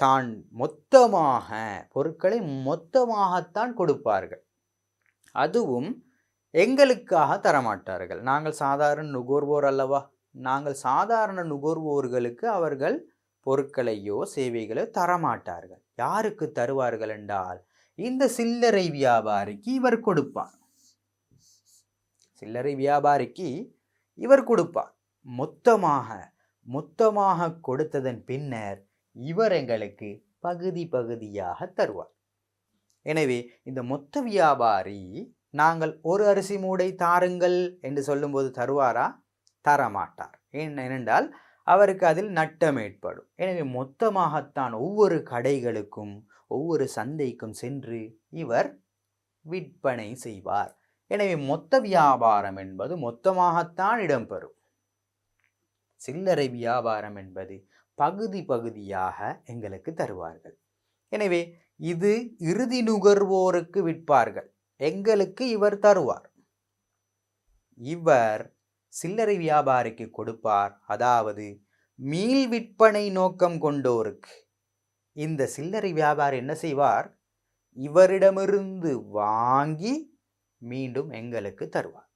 தான் மொத்தமாக பொருட்களை மொத்தமாகத்தான் கொடுப்பார்கள். அதுவும் எங்களுக்காக தரமாட்டார்கள். நாங்கள் சாதாரண நுகர்வோர் அல்லவா? நாங்கள் சாதாரண நுகர்வோர்களுக்கு அவர்கள் பொருட்களையோ சேவைகளோ தரமாட்டார்கள். யாருக்கு தருவார்கள் என்றால் இந்த சில்லறை வியாபாரிக்கு இவர் கொடுப்பார். சில்லறை வியாபாரிக்கு இவர் கொடுப்பார். மொத்தமாக கொடுத்ததன் பின்னர் இவர் எங்களுக்கு பகுதி பகுதியாக தருவார். எனவே இந்த மொத்த வியாபாரி நாங்கள் ஒரு அரிசி மூடை தாருங்கள் என்று சொல்லும்போது தருவாரா? தரமாட்டார். ஏனென்றால் அவருக்கு அதில் நட்டம் ஏற்படும். எனவே மொத்தமாகத்தான் ஒவ்வொரு கடைகளுக்கும் ஒவ்வொரு சந்தைக்கும் சென்று இவர் விற்பனை செய்வார். எனவே மொத்த வியாபாரம் என்பது மொத்தமாகத்தான் இடம்பெறும். சில்லறை வியாபாரம் என்பது பகுதி பகுதியாக எங்களுக்கு தருவார்கள். எனவே இது இறுதி நுகர்வோருக்கு விற்பார்கள், எங்களுக்கு இவர் தருவார். இவர் சில்லறை வியாபாரிக்கு கொடுப்பார், அதாவது மீள் விற்பனை நோக்கம் கொண்டோருக்கு. இந்த சில்லறை வியாபாரி என்ன செய்வார்? இவரிடமிருந்து வாங்கி மீண்டும் எங்களுக்கு தருவார்.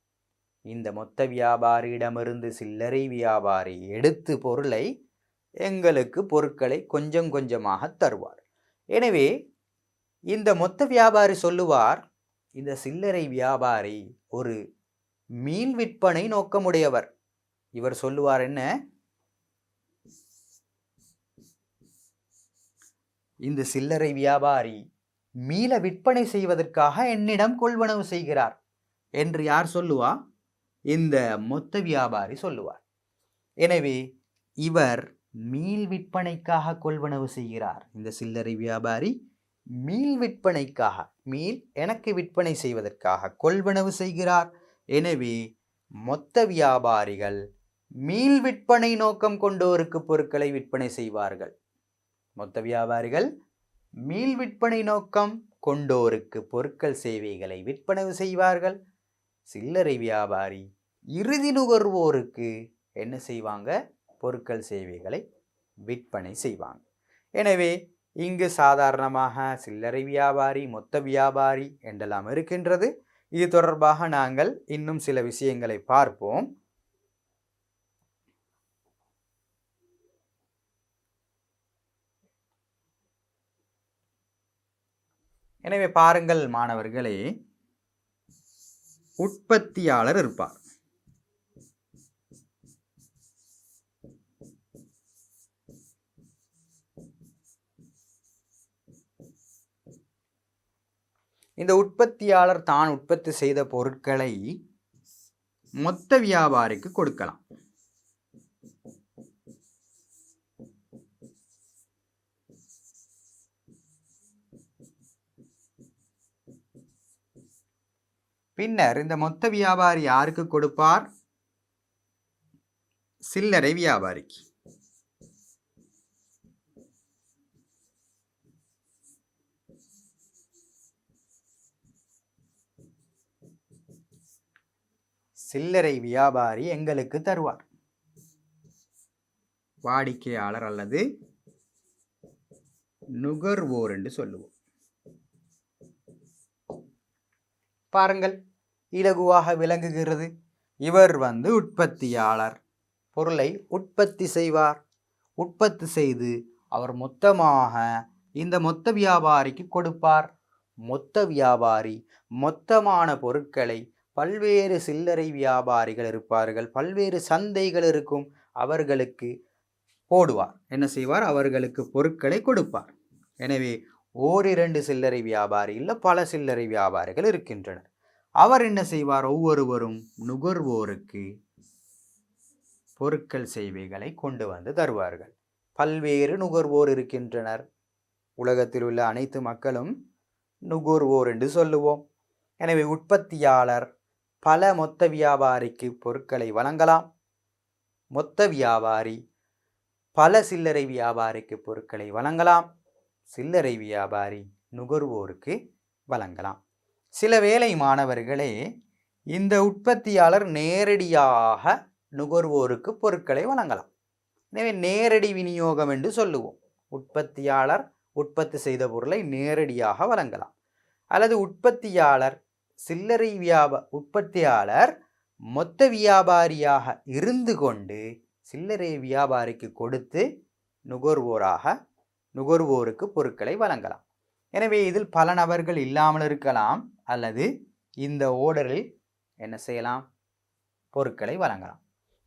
இந்த மொத்த வியாபாரியிடமிருந்து சில்லறை வியாபாரி எடுத்து பொருளை எங்களுக்கு பொருட்களை கொஞ்சம் கொஞ்சமாக தருவார். எனவே இந்த மொத்த வியாபாரி சொல்லுவார், இந்த சில்லறை வியாபாரி ஒரு மீள் விற்பனை நோக்கமுடையவர். இவர் சொல்லுவார் என்ன? இந்த சில்லறை வியாபாரி மீள விற்பனை செய்வதற்காக என்னிடம் கொள்வனவு செய்கிறார் என்று யார் சொல்லுவா? இந்த மொத்த வியாபாரி சொல்லுவார். எனவே இவர் மீள் விற்பனைக்காக கொள்வனவு செய்கிறார். இந்த சில்லறை வியாபாரி மீள் விற்பனைக்காக, மீள் எனக்கு விற்பனை செய்வதற்காக கொள்வனவு செய்கிறார். எனவே மொத்த வியாபாரிகள் மீள் விற்பனை நோக்கம் கொண்டோருக்கு பொருட்களை விற்பனை செய்வார்கள். மொத்த வியாபாரிகள் மீள் விற்பனை நோக்கம் கொண்டோருக்கு பொருட்கள் சேவைகளை விற்பனை செய்வார்கள். சில்லறை வியாபாரி இறுதி நுகர்வோருக்கு என்ன செய்வாங்க? பொருட்கள் சேவைகளை விற்பனை செய்வாங்க. எனவே இங்கு சாதாரணமாக சில்லறை வியாபாரி, மொத்த வியாபாரி என்றெல்லாம் இருக்கின்றது. இது தொடர்பாக நாங்கள் இன்னும் சில விஷயங்களை பார்ப்போம். எனவே பாருங்கள் மாணவர்களே, உற்பத்தியாளர் இருப்பார். இந்த உற்பத்தியாளர் தான் உற்பத்தி செய்த பொருட்களை மொத்த வியாபாரிக்கு கொடுக்கலாம். பின்னர் இந்த மொத்த வியாபாரி யாருக்கு கொடுப்பார்? சில்லறை வியாபாரிக்கு. சில்லறை வியாபாரி எங்களுக்கு தருவார். வாடிக்கையாளர் அல்லது நுகர்வோர் என்று சொல்லுவோம். பாருங்கள், இலகுவாக விளங்குகிறது. இவர் உற்பத்தியாளர், பொருளை உற்பத்தி செய்வார். உற்பத்தி செய்து அவர் மொத்தமாக இந்த மொத்த வியாபாரிக்கு கொடுப்பார். மொத்த வியாபாரி மொத்தமான பொருட்களை பல்வேறு சில்லறை வியாபாரிகள் இருப்பார்கள், பல்வேறு சந்தைகள் இருக்கும், அவர்களுக்கு போடுவார். என்ன செய்வார்? அவர்களுக்கு பொருட்களை கொடுப்பார். எனவே ஓரிரண்டு சில்லறை வியாபாரி இல்லை, பல சில்லறை வியாபாரிகள் இருக்கின்றனர். அவர் என்ன செய்வார்? ஒவ்வொருவரும் நுகர்வோருக்கு பொருட்கள் சேவைகளை கொண்டு வந்து தருவார்கள். பல்வேறு நுகர்வோர் இருக்கின்றனர். உலகத்தில் உள்ள அனைத்து மக்களும் நுகர்வோர் என்று சொல்லுவோம். எனவே உற்பத்தியாளர் பல மொத்த வியாபாரிக்கு பொருட்களை வழங்கலாம். மொத்த வியாபாரி பல சில்லறை வியாபாரிக்கு பொருட்களை வழங்கலாம். சில்லறை வியாபாரி நுகர்வோருக்கு வழங்கலாம். சில வேளை மாணவர்களே, இந்த உற்பத்தியாளர் நேரடியாக நுகர்வோருக்கு பொருட்களை வழங்கலாம். எனவே நேரடி விநியோகம் என்று சொல்லுவோம். உற்பத்தியாளர் உற்பத்தி செய்த பொருளை நேரடியாக வழங்கலாம். அல்லது உற்பத்தியாளர் உற்பத்தியாளர் மொத்த வியாபாரியாக இருந்து கொண்டு சில்லறை வியாபாரிக்கு கொடுத்து நுகர்வோருக்கு பொருட்களை வழங்கலாம். எனவே இதில் பல நபர்கள் இல்லாமல் இருக்கலாம், அல்லது இந்த ஓர்டரில் என்ன செய்யலாம், பொருட்களை வழங்கலாம்.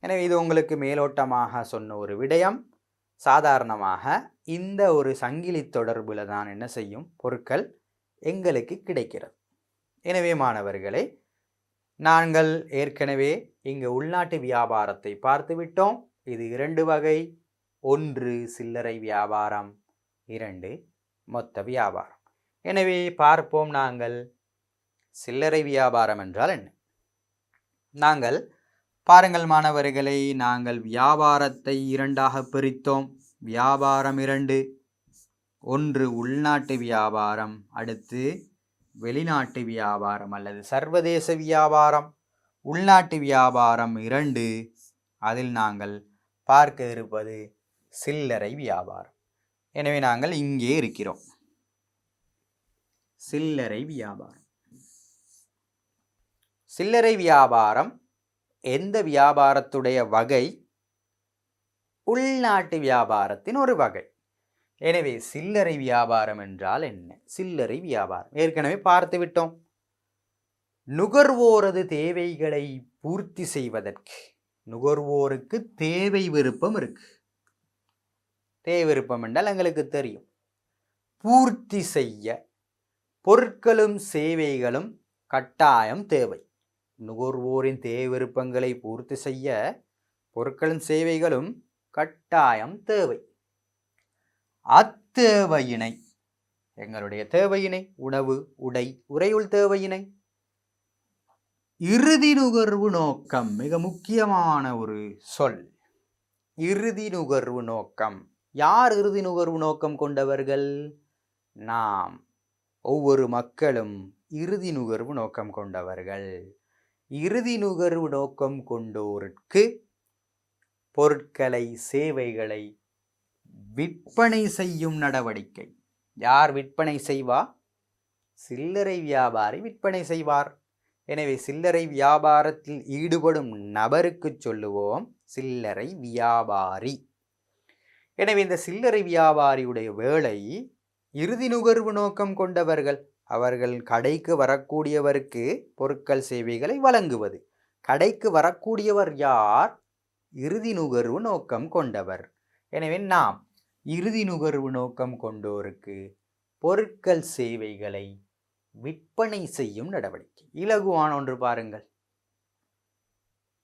எனவே இது உங்களுக்கு மேலோட்டமாக சொன்ன ஒரு விடயம். சாதாரணமாக இந்த ஒரு சங்கிலி தொடர்புல தான் என்ன செய்யும், பொருட்கள் எங்களுக்கு கிடைக்கிறது. எனவே மாணவர்களே, நாங்கள் ஏற்கனவே இங்கு உள்நாட்டு வியாபாரத்தை பார்த்து விட்டோம். இது 2 வகை. 1 சில்லறை வியாபாரம், 2 மொத்த வியாபாரம். எனவே பார்ப்போம், நாங்கள் சில்லறை வியாபாரம் என்றால் என்ன. நாங்கள் பாருங்கள் மாணவர்களை, நாங்கள் வியாபாரத்தை 2ஆக பிரித்தோம். வியாபாரம் 2, 1 உள்நாட்டு வியாபாரம், அடுத்து வெளிநாட்டு வியாபாரம் அல்லது சர்வதேச வியாபாரம். உள்நாட்டு வியாபாரம் 2, அதில் நாங்கள் பார்க்க இருப்பது சில்லறை வியாபாரம். எனவே நாங்கள் இங்கே இருக்கிறோம். சில்லறை வியாபாரம். சில்லறை வியாபாரம் எந்த வியாபாரத்துடைய வகை? உள்நாட்டு வியாபாரத்தின் ஒரு வகை. எனவே சில்லறை வியாபாரம் என்றால் என்ன? சில்லறை வியாபாரம் ஏற்கனவே பார்த்து விட்டோம். நுகர்வோரது தேவைகளை பூர்த்தி செய்வதற்கு, நுகர்வோருக்கு தேவை விருப்பம் இருக்கு. தேவை விருப்பம் என்றால் எங்களுக்கு தெரியும். பூர்த்தி செய்ய பொருட்களும் சேவைகளும் கட்டாயம் தேவை. நுகர்வோரின் தேவை விருப்பங்களை பூர்த்தி செய்ய பொருட்களும் சேவைகளும் கட்டாயம் தேவை. அத்தேவையினை, எங்களுடைய தேவையினை, உணவு, உடை, உறையுள் தேவையினை, இறுதி நுகர்வு நோக்கம், மிக முக்கியமான ஒரு சொல், இறுதி நுகர்வு நோக்கம். யார் இறுதி நுகர்வு நோக்கம் கொண்டவர்கள்? நாம், ஒவ்வொரு மக்களும் இறுதி நுகர்வு நோக்கம் கொண்டவர்கள். இறுதி நுகர்வு நோக்கம் கொண்டோருக்கு பொருட்களை, சேவைகளை விற்பனை செய்யும் நடவடிக்கை. யார் விற்பனை செய்வா? சில்லறை வியாபாரி விற்பனை செய்வார். எனவே சில்லறை வியாபாரத்தில் ஈடுபடும் நபருக்கு சொல்லுவோம் சில்லறை வியாபாரி. எனவே இந்த சில்லறை வியாபாரியுடைய வேலை இறுதி நுகர்வு நோக்கம் கொண்டவர்கள். அவர்கள் கடைக்கு வரக்கூடியவருக்கு பொருட்கள், சேவைகளை வழங்குவது. கடைக்கு வரக்கூடியவர் யார்? இறுதி நுகர்வு நோக்கம் கொண்டவர். எனவே நாம் இறுதி நுகர்வு நோக்கம் கொண்டோருக்கு பொருட்கள், சேவைகளை விற்பனை செய்யும் நடவடிக்கை. இலகுவான ஒன்று பாருங்கள்.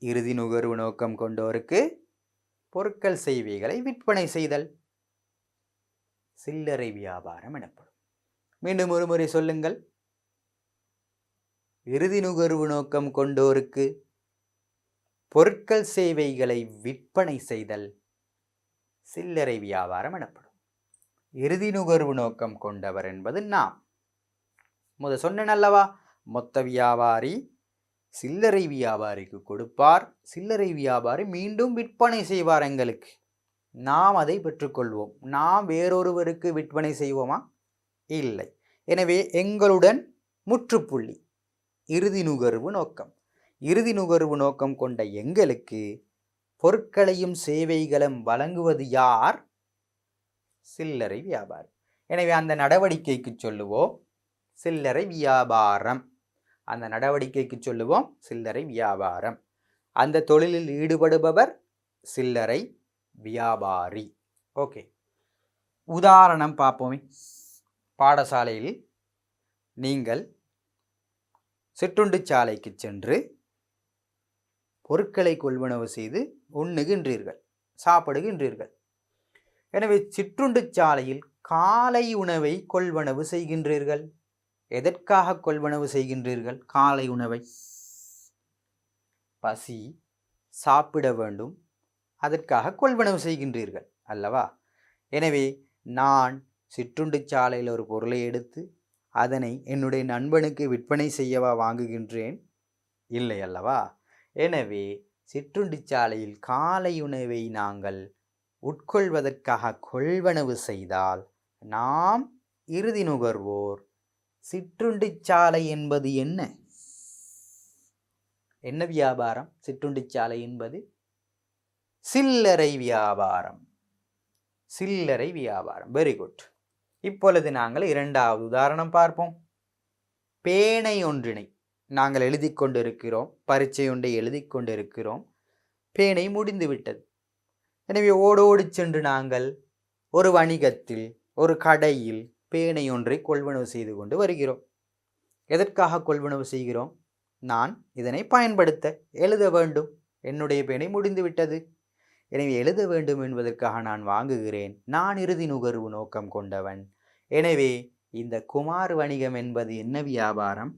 இறுதி நுகர்வு நோக்கம் கொண்டோருக்கு பொருட்கள், சேவைகளை விற்பனை செய்தல் சில்லறை வியாபாரம் எனப்படும். மீண்டும் ஒரு முறை சொல்லுங்கள். இறுதி நுகர்வு நோக்கம் கொண்டோருக்கு பொருட்கள், சேவைகளை விற்பனை செய்தல் சில்லறை வியாபாரம் எனப்படும். இறுதி நுகர்வு நோக்கம் கொண்டவர் என்பது நாம். சொன்னேன் அல்லவா, மொத்த வியாபாரி சில்லறை வியாபாரிக்கு கொடுப்பார். சில்லறை வியாபாரி மீண்டும் விற்பனை செய்வார் எங்களுக்கு. நாம் அதை பெற்றுக்கொள்வோம். நாம் வேறொருவருக்கு விற்பனை செய்வோமா? இல்லை. எனவே எங்களுடன் முற்றுப்புள்ளி. இறுதி நுகர்வு நோக்கம். இறுதி நுகர்வு நோக்கம் கொண்ட எங்களுக்கு பொருட்களையும் சேவைகளும் வழங்குவது யார்? சில்லறை வியாபாரி. எனவே அந்த நடவடிக்கைக்கு சொல்லுவோம் சில்லறை வியாபாரம். அந்த நடவடிக்கைக்கு சொல்லுவோம் சில்லறை வியாபாரம். அந்த தொழிலில் ஈடுபடுபவர் சில்லறை வியாபாரி. ஓகே, உதாரணம் பார்ப்போமே. பாடசாலையில் நீங்கள் சிற்றுண்டி சாலைக்கு சென்று பொருட்களை கொள்வனவு செய்து உண்ணுகின்றீர்கள், சாப்பிடுகின்றீர்கள். எனவே சிற்றுண்டி சாலையில் காலை உணவை கொள்வனவு செய்கின்றீர்கள். எதற்காக கொள்வனவு செய்கின்றீர்கள்? காலை உணவை பசி, சாப்பிட வேண்டும், அதற்காக கொள்வனவு செய்கின்றீர்கள் அல்லவா? எனவே நான் சிற்றுண்டி சாலையில் ஒரு பொருளை எடுத்து அதனை என்னுடைய நண்பனுக்கு விற்பனை செய்யவா வாங்குகின்றேன்? இல்லை அல்லவா? எனவே சிற்றுண்டி சாலையில் காலை உணவை நாங்கள் உட்கொள்வதற்காக கொள்வனவு செய்தால் நாம் இறுதி நுகர்வோர். சிற்றுண்டிச்சாலை என்பது என்ன? என்ன வியாபாரம்? சிற்றுண்டிச்சாலை என்பது சில்லறை வியாபாரம். சில்லறை வியாபாரம். Very good. இப்பொழுது நாங்கள் இரண்டாவது உதாரணம் பார்ப்போம். பேனை ஒன்றினை நாங்கள் எழுதி கொண்டிருக்கிறோம். பரீட்சை ஒன்றை எழுதி கொண்டிருக்கிறோம். பேனை முடிந்து விட்டது. எனவே ஓடோடி சென்று நாங்கள் ஒரு வணிகத்தில், ஒரு கடையில் பேனை ஒன்றை கொள்வனவு செய்து கொண்டு வருகிறோம். எதற்காக கொள்வனவு செய்கிறோம்? நான் இதனை பயன்படுத்த எழுத வேண்டும். என்னுடைய பேனை முடிந்து விட்டது. எனவே எழுத வேண்டும் என்பதற்காக நான் வாங்குகிறேன். நான் இறுதி நுகர்வு நோக்கம் கொண்டவன். எனவே இந்த குமார் வணிகம் என்பது என்ன வியாபாரம்?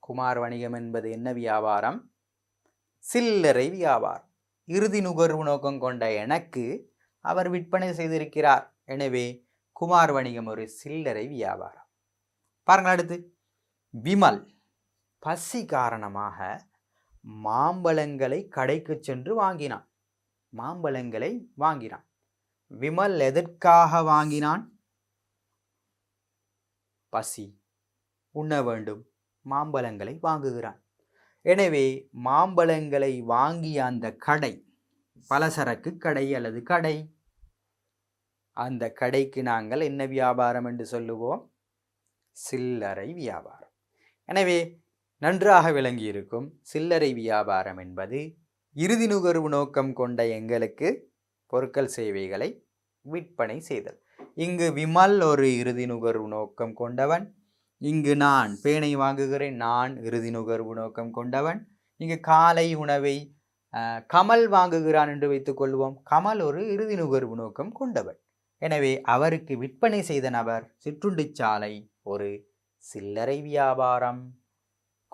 குமார் வணிகம் என்பது என்ன வியாபாரம்? சில்லறை வியாபாரம். இறுதி நுகர்வு நோக்கம் கொண்ட எனக்கு அவர் விற்பனை செய்திருக்கிறார். எனவே குமார் வணிகம் ஒரு சில்லறை வியாபாரம். பாருங்கள் அடுத்து. விமல் பசி காரணமாக மாம்பழங்களை கடைக்கு சென்று வாங்கினான். மாம்பழங்களை வாங்கினான். விமல் எதற்காக வாங்கினான்? பசி, உண்ண வேண்டும், மாம்பழங்களை வாங்குகிறான். எனவே மாம்பழங்களை வாங்கிய அந்த கடை, பலசரக்கு கடை அல்லது கடை, அந்த கடைக்கு நாங்கள் என்ன வியாபாரம் என்று சொல்லுவோம்? சில்லறை வியாபாரம். எனவே நன்றாக விளங்கியிருக்கும். சில்லறை வியாபாரம் என்பது இறுதி நுகர்வு நோக்கம் கொண்ட எங்களுக்கு பொருட்கள் சேவைகளை விற்பனை செய்தல். இங்கு விமல் ஒரு இறுதி நுகர்வு நோக்கம் கொண்டவன். இங்கு நான் பேனை வாங்குகிறேன். நான் இறுதி நுகர்வு நோக்கம் கொண்டவன். இங்கு காலை உணவை கமல் வாங்குகிறான் என்று வைத்துக் கொள்வோம். கமல் ஒரு இறுதி நுகர்வு நோக்கம் கொண்டவன். எனவே அவருக்கு விற்பனை செய்த நபர் சிற்றுண்டிச்சாலை ஒரு சில்லறை வியாபாரம்.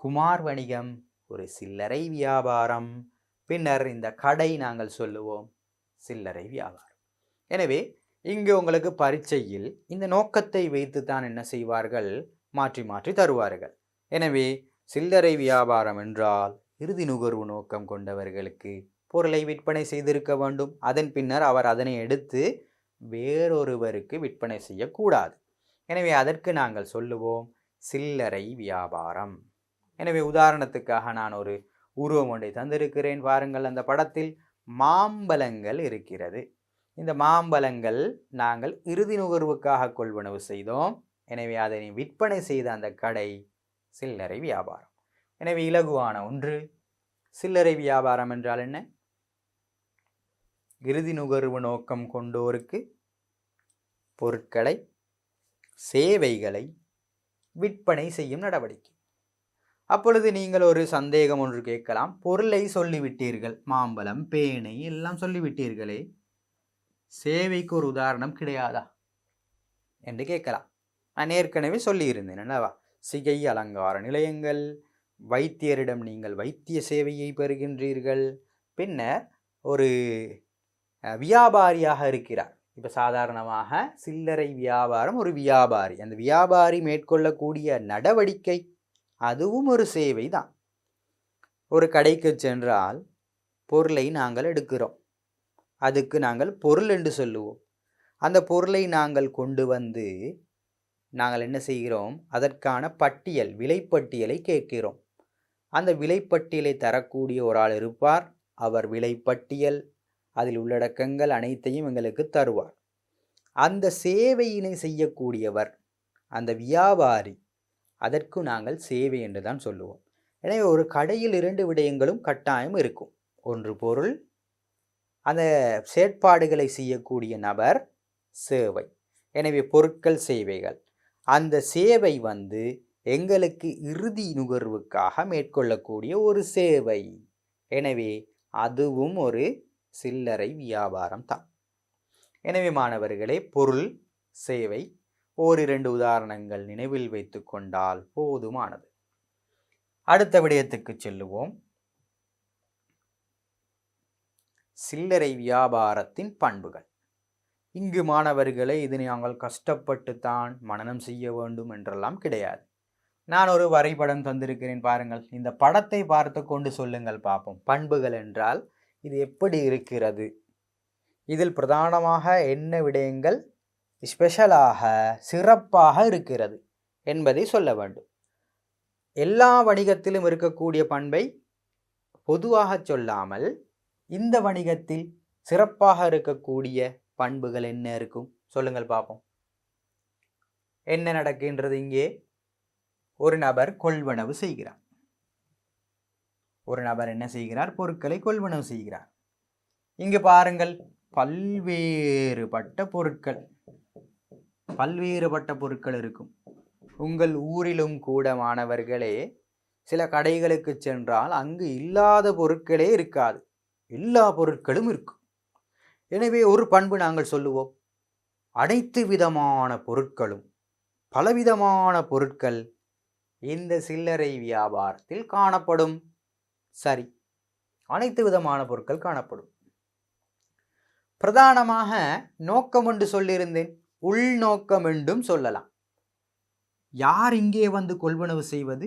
குமார் வணிகம் ஒரு சில்லறை வியாபாரம். பின்னர் இந்த கடை நாங்கள் சொல்லுவோம் சில்லறை வியாபாரம். எனவே இங்கு உங்களுக்கு பரீட்சையில் இந்த நோக்கத்தை வைத்து தான் என்ன செய்வார்கள்? மாற்றி மாற்றி தருவார்கள். எனவே சில்லறை வியாபாரம் என்றால் இறுதி நுகர்வு நோக்கம் கொண்டவர்களுக்கு பொருளை விற்பனை செய்திருக்க வேண்டும். அதன் பின்னர் அவர் அதனை எடுத்து வேறொருவருக்கு விற்பனை செய்யக்கூடாது. எனவே அதற்கு நாங்கள் சொல்லுவோம் சில்லறை வியாபாரம். எனவே உதாரணத்துக்காக நான் ஒரு உருவம் ஒன்றை தந்திருக்கிறேன். பாருங்கள், அந்த படத்தில் மாம்பழங்கள் இருக்கிறது. இந்த மாம்பழங்கள் நாங்கள் இறுதி நுகர்வுக்காக கொள்வனவு செய்தோம். எனவே அதனை விற்பனை செய்த அந்த கடை சில்லறை வியாபாரம். எனவே இலகுவான ஒன்று. சில்லறை வியாபாரம் என்றால் என்ன? இறுதி நுகர்வு நோக்கம் கொண்டோருக்கு பொருட்களை, சேவைகளை விற்பனை செய்யும் நடவடிக்கை. அப்பொழுது நீங்கள் ஒரு சந்தேகம் ஒன்று கேட்கலாம். பொருளை சொல்லிவிட்டீர்கள், மாம்பழம், பேனை எல்லாம் சொல்லிவிட்டீர்களே, சேவைக்கு ஒரு உதாரணம் கிடையாதா என்று கேட்கலாம். நான் ஏற்கனவே சொல்லியிருந்தேன் அல்லவா? சிகை அலங்கார நிலையங்கள், வைத்தியரிடம் நீங்கள் வைத்திய சேவையை பெறுகின்றீர்கள். பின்னர் ஒரு வியாபாரியாக இருக்கிறார். இப்போ சாதாரணமாக சில்லறை வியாபாரம் ஒரு வியாபாரி. அந்த வியாபாரி மேற்கொள்ளக்கூடிய நடவடிக்கை அதுவும் ஒரு சேவை தான். ஒரு கடைக்கு சென்றால் பொருளை நாங்கள் எடுக்கிறோம். அதுக்கு நாங்கள் பொருள் என்று சொல்லுவோம். அந்த பொருளை நாங்கள் கொண்டு வந்து நாங்கள் என்ன செய்கிறோம்? அதற்கான பட்டியல், விலைப்பட்டியலை கேட்கிறோம். அந்த விலைப்பட்டியலை தரக்கூடிய ஒரு ஆள் இருப்பார். அவர் விலைப்பட்டியல், அதில் உள்ளடக்கங்கள் அனைத்தையும் எங்களுக்கு தருவார். அந்த சேவையினை செய்யக்கூடியவர் அந்த வியாபாரி. அதற்கு நாங்கள் சேவை என்று தான் சொல்லுவோம். எனவே ஒரு கடையில் இரண்டு விடயங்களும் கட்டாயம் இருக்கும். ஒன்று பொருள், அந்த செயற்பாடுகளை செய்யக்கூடிய நபர், சேவை. எனவே பொருட்கள், சேவைகள். அந்த சேவை எங்களுக்கு இறுதி நுகர்வுக்காக மேற்கொள்ளக்கூடிய ஒரு சேவை. எனவே அதுவும் ஒரு சில்லறை வியாபாரம் தான். எனவே மாணவர்களே, பொருள், சேவை ஓரிரண்டு உதாரணங்கள் நினைவில் வைத்து கொண்டால் போதுமானது. அடுத்த விடயத்துக்கு செல்லுவோம். சில்லறை வியாபாரத்தின் பண்புகள். இங்கு மாணவர்களை இது நாங்கள் கஷ்டப்பட்டு தான் மனனம் செய்ய வேண்டும் என்றெல்லாம் கிடையாது. நான் ஒரு வரைபடம் தந்திருக்கிறேன், பாருங்கள். இந்த படத்தை பார்த்து கொண்டு சொல்லுங்கள் பார்ப்போம். பண்புகள் என்றால் இது எப்படி இருக்கிறது இதில் பிரதானமாக என்ன விடயங்கள் ஸ்பெஷலாக சிறப்பாக இருக்கிறது என்பதை சொல்ல வேண்டும். எல்லா வணிகத்திலும் இருக்கக்கூடிய பண்பை பொதுவாக சொல்லாமல் இந்த வணிகத்தில் சிறப்பாக இருக்கக்கூடிய பண்புகள் என்ன இருக்கும் சொல்லுங்கள் பார்ப்போம். என்ன நடக்கின்றது? இங்கே ஒரு நபர் கொள்வனவு செய்கிறார். ஒரு நபர் என்ன செய்கிறார்? பொருட்களை கொள்வனவு செய்கிறார். இங்கு பாருங்கள், பல்வேறுபட்ட பொருட்கள் இருக்கும். உங்கள் ஊரிலும் கூட மாணவர்களே சில கடைகளுக்கு சென்றால் அங்கு இல்லாத பொருட்களே இருக்காது, எல்லா பொருட்களும் இருக்கும். எனவே ஒரு பண்பு நாங்கள் சொல்லுவோம், அனைத்து விதமான பொருட்களும் பலவிதமான பொருட்கள் இந்த சில்லறை வியாபாரத்தில் காணப்படும். சரி, அனைத்து விதமான பொருட்கள் காணப்படும். பிரதானமாக நோக்கம் என்று சொல்லியிருந்தேன், உள்நோக்கம் என்றும் சொல்லலாம். யார் இங்கே வந்து கொள்வனவு செய்வது?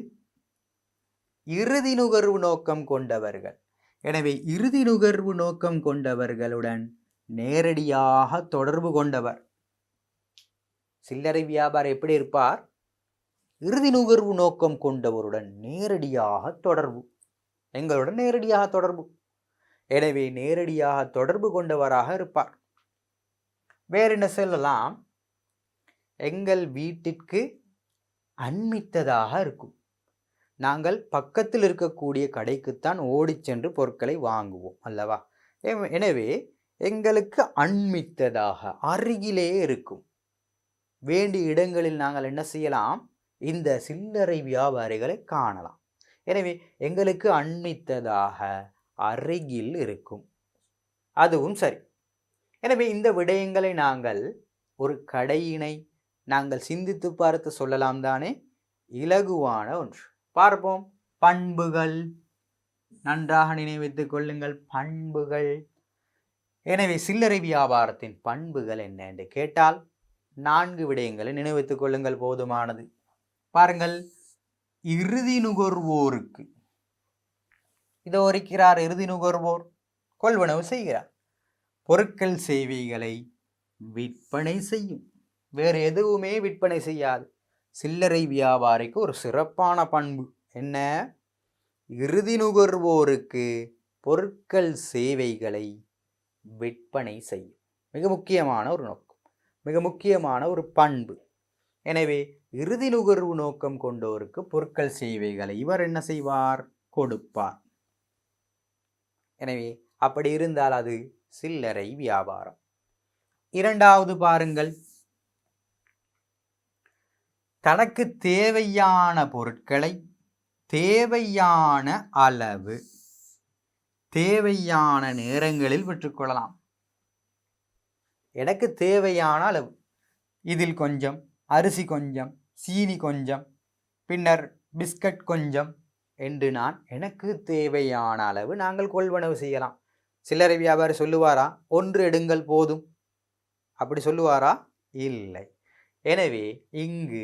இறுதி நுகர்வு நோக்கம் கொண்டவர்கள். எனவே இறுதி நுகர்வு நோக்கம் கொண்டவர்களுடன் நேரடியாக தொடர்பு கொண்டவர். சில்லறை வியாபாரம் எப்படி இருப்பார்? இறுதி நுகர்வு நோக்கம் கொண்டவருடன் நேரடியாக தொடர்பு, எங்களுடன் நேரடியாக தொடர்பு. எனவே நேரடியாக தொடர்பு கொண்டவராக இருப்பார். வேறு என்ன சொல்லலாம்? எங்கள் வீட்டிற்கு அண்மித்ததாக இருக்கும். நாங்கள் பக்கத்தில் இருக்கக்கூடிய கடைக்குத்தான் ஓடி சென்று பொருட்களை வாங்குவோம் அல்லவா? எனவே எங்களுக்கு அண்மித்ததாக அருகிலே இருக்கும். வேண்டிய இடங்களில் நாங்கள் என்ன செய்யலாம்? இந்த சில்லறை வியாபாரிகளை காணலாம். எனவே எங்களுக்கு அண்மித்ததாக அருகில் இருக்கும், அதுவும் சரி. எனவே இந்த விடயங்களை நாங்கள் ஒரு கடையினை நாங்கள் சிந்தித்து பார்த்து சொல்லலாம் தானே? இலகுவான ஒன்று. பார்ப்போம். பண்புகள், நன்றாக நினைவித்துக் கொள்ளுங்கள், பண்புகள். எனவே சில்லறை வியாபாரத்தின் பண்புகள் என்ன என்று கேட்டால் 4 விடயங்களை நினைவித்துக் கொள்ளுங்கள், போதுமானது. பாருங்கள், இறுதி நுகர்வோருக்கு, இதோ இருக்கிறார் இறுதி நுகர்வோர், கொள்வனவு செய்கிறார். பொருட்கள் சேவைகளை விற்பனை செய்யும், வேறு எதுவுமே விற்பனை செய்யாது. சில்லறை வியாபாரிக்கு ஒரு சிறப்பான பண்பு என்ன? இறுதி நுகர்வோருக்கு பொருட்கள் சேவைகளை விற்பனை செய்யும். மிக முக்கியமான ஒரு நோக்கம், மிக முக்கியமான ஒரு பண்பு. எனவே இறுதி நுகர்வு நோக்கம் கொண்டோருக்கு பொருட்கள் சேவைகளை இவர் என்ன செய்வார்? கொடுப்பார். எனவே அப்படி இருந்தால் அது சில்லறை வியாபாரம். இரண்டாவது பாருங்கள், தனக்கு தேவையான பொருட்களை தேவையான அளவு தேவையான நேரங்களில் பெற்றுக்கொள்ளலாம். எனக்கு தேவையான அளவு, இதில் கொஞ்சம் அரிசி, கொஞ்சம் சீனி, கொஞ்சம் பின்னர் பிஸ்கட் கொஞ்சம் என்று நான் எனக்கு தேவையான அளவு நாங்கள் கொள்வனவு செய்யலாம். சில்லறை வியாபாரி சொல்லுவாரா? ஒன்று எடுங்கள் போதும், அப்படி சொல்லுவாரா? இல்லை. எனவே இங்கு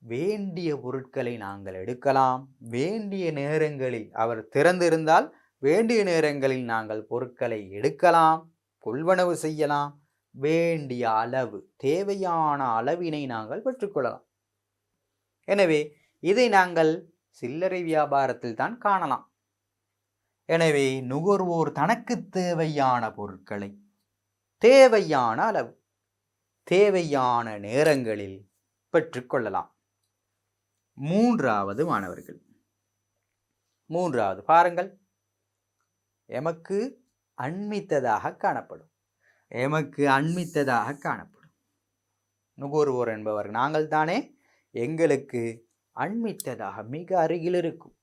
வேண்டிய பொருட்களை நாங்கள் எடுக்கலாம். வேண்டிய நேரங்களில் அவர் திறந்திருந்தால் வேண்டிய நேரங்களில் நாங்கள் பொருட்களை எடுக்கலாம், கொள்வனவு செய்யலாம். வேண்டிய அளவு, தேவையான அளவினை நாங்கள் பெற்றுக்கொள்ளலாம். எனவே இதை நாங்கள் சில்லறை வியாபாரத்தில் தான் காணலாம். எனவே நுகர்வோர் தனக்கு தேவையான பொருட்களை தேவையான அளவு தேவையான நேரங்களில் பெற்றுக்கொள்ளலாம். மூன்றாவது மாணவர்கள், மூன்றாவது பாருங்கள், எமக்கு அண்மித்ததாக காணப்படும். எமக்கு அண்மித்ததாக காணப்படும் நுகர்வோர் என்பவர் நாங்கள் தானே. எங்களுக்கு அண்மித்ததாக மிக அருகில் இருக்கும்.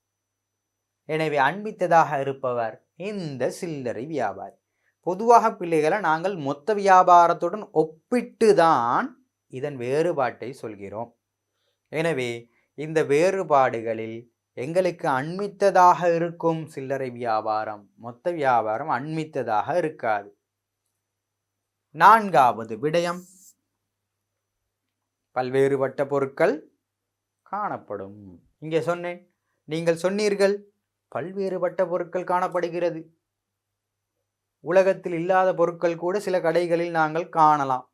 எனவே அண்மித்ததாக இருப்பவர் இந்த சில்லறை வியாபாரி. பொதுவாக பிள்ளைகளை நாங்கள் மொத்த வியாபாரத்துடன் ஒப்பிட்டு தான் இதன் வேறுபாட்டை சொல்கிறோம். எனவே இந்த வேறுபாடுகளில் எங்களுக்கு அண்மித்ததாக இருக்கும் சில்லறை வியாபாரம், மொத்த வியாபாரம் அண்மித்ததாக இருக்காது. நான்காவது விடயம், பல்வேறுபட்ட பொருட்கள் காணப்படும். இங்கே சொன்னேன், நீங்கள் சொன்னீர்கள் பல்வேறுபட்ட பொருட்கள் காணப்படுகிறது. உலகத்தில் இல்லாத பொருட்கள் கூட சில கடைகளில் நாங்கள் காணலாம்.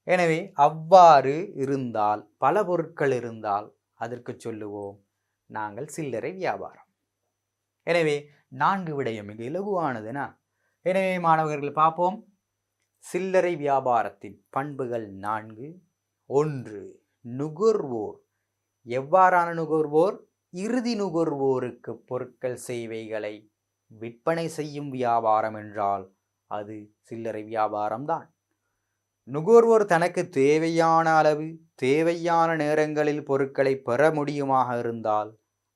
எனவே அவ்வாறு இருந்தால், பல பொருட்கள் இருந்தால் அதற்கு சொல்லுவோம் நாங்கள் சில்லறை வியாபாரம். எனவே 4 விடயம் மிக இலகுவானதுனா. எனவே மாணவர்கள் பார்ப்போம். சில்லறை வியாபாரத்தின் பண்புகள் 4. 1. நுகர்வோர். எவ்வாறான நுகர்வோர்? இறுதி நுகர்வோருக்கு பொருட்கள் சேவைகளை விற்பனை செய்யும் வியாபாரம் என்றால் அது சில்லறை வியாபாரம்தான். நுகர்வோர் தனக்கு தேவையான அளவு தேவையான நேரங்களில் பொருட்களை பெற முடியுமாக இருந்தால்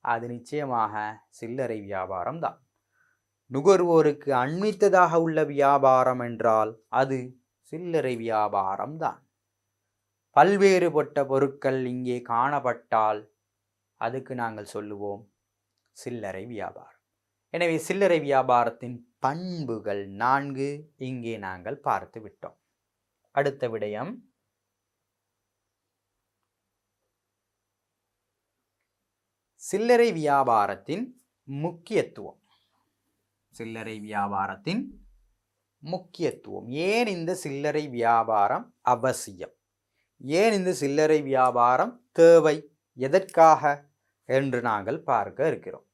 அது நிச்சயமாக சில்லறை வியாபாரம்தான். நுகர்வோருக்கு அண்மித்ததாக உள்ள வியாபாரம் என்றால் அது சில்லறை வியாபாரம்தான். பல்வேறுபட்ட பொருட்கள் இங்கே காணப்பட்டால் அதுக்கு நாங்கள் சொல்லுவோம் சில்லறை வியாபாரம். எனவே சில்லறை வியாபாரத்தின் பண்புகள் 4 இங்கே நாங்கள் பார்த்து விட்டோம். அடுத்த விடயம், சில்லறை வியாபாரத்தின் முக்கியத்துவம். சில்லறை வியாபாரத்தின் முக்கியத்துவம். ஏன் இந்த சில்லறை வியாபாரம் அவசியம்? ஏன் இந்த சில்லறை வியாபாரம் தேவை? எதற்காக என்று நாங்கள் பார்க்க இருக்கிறோம்.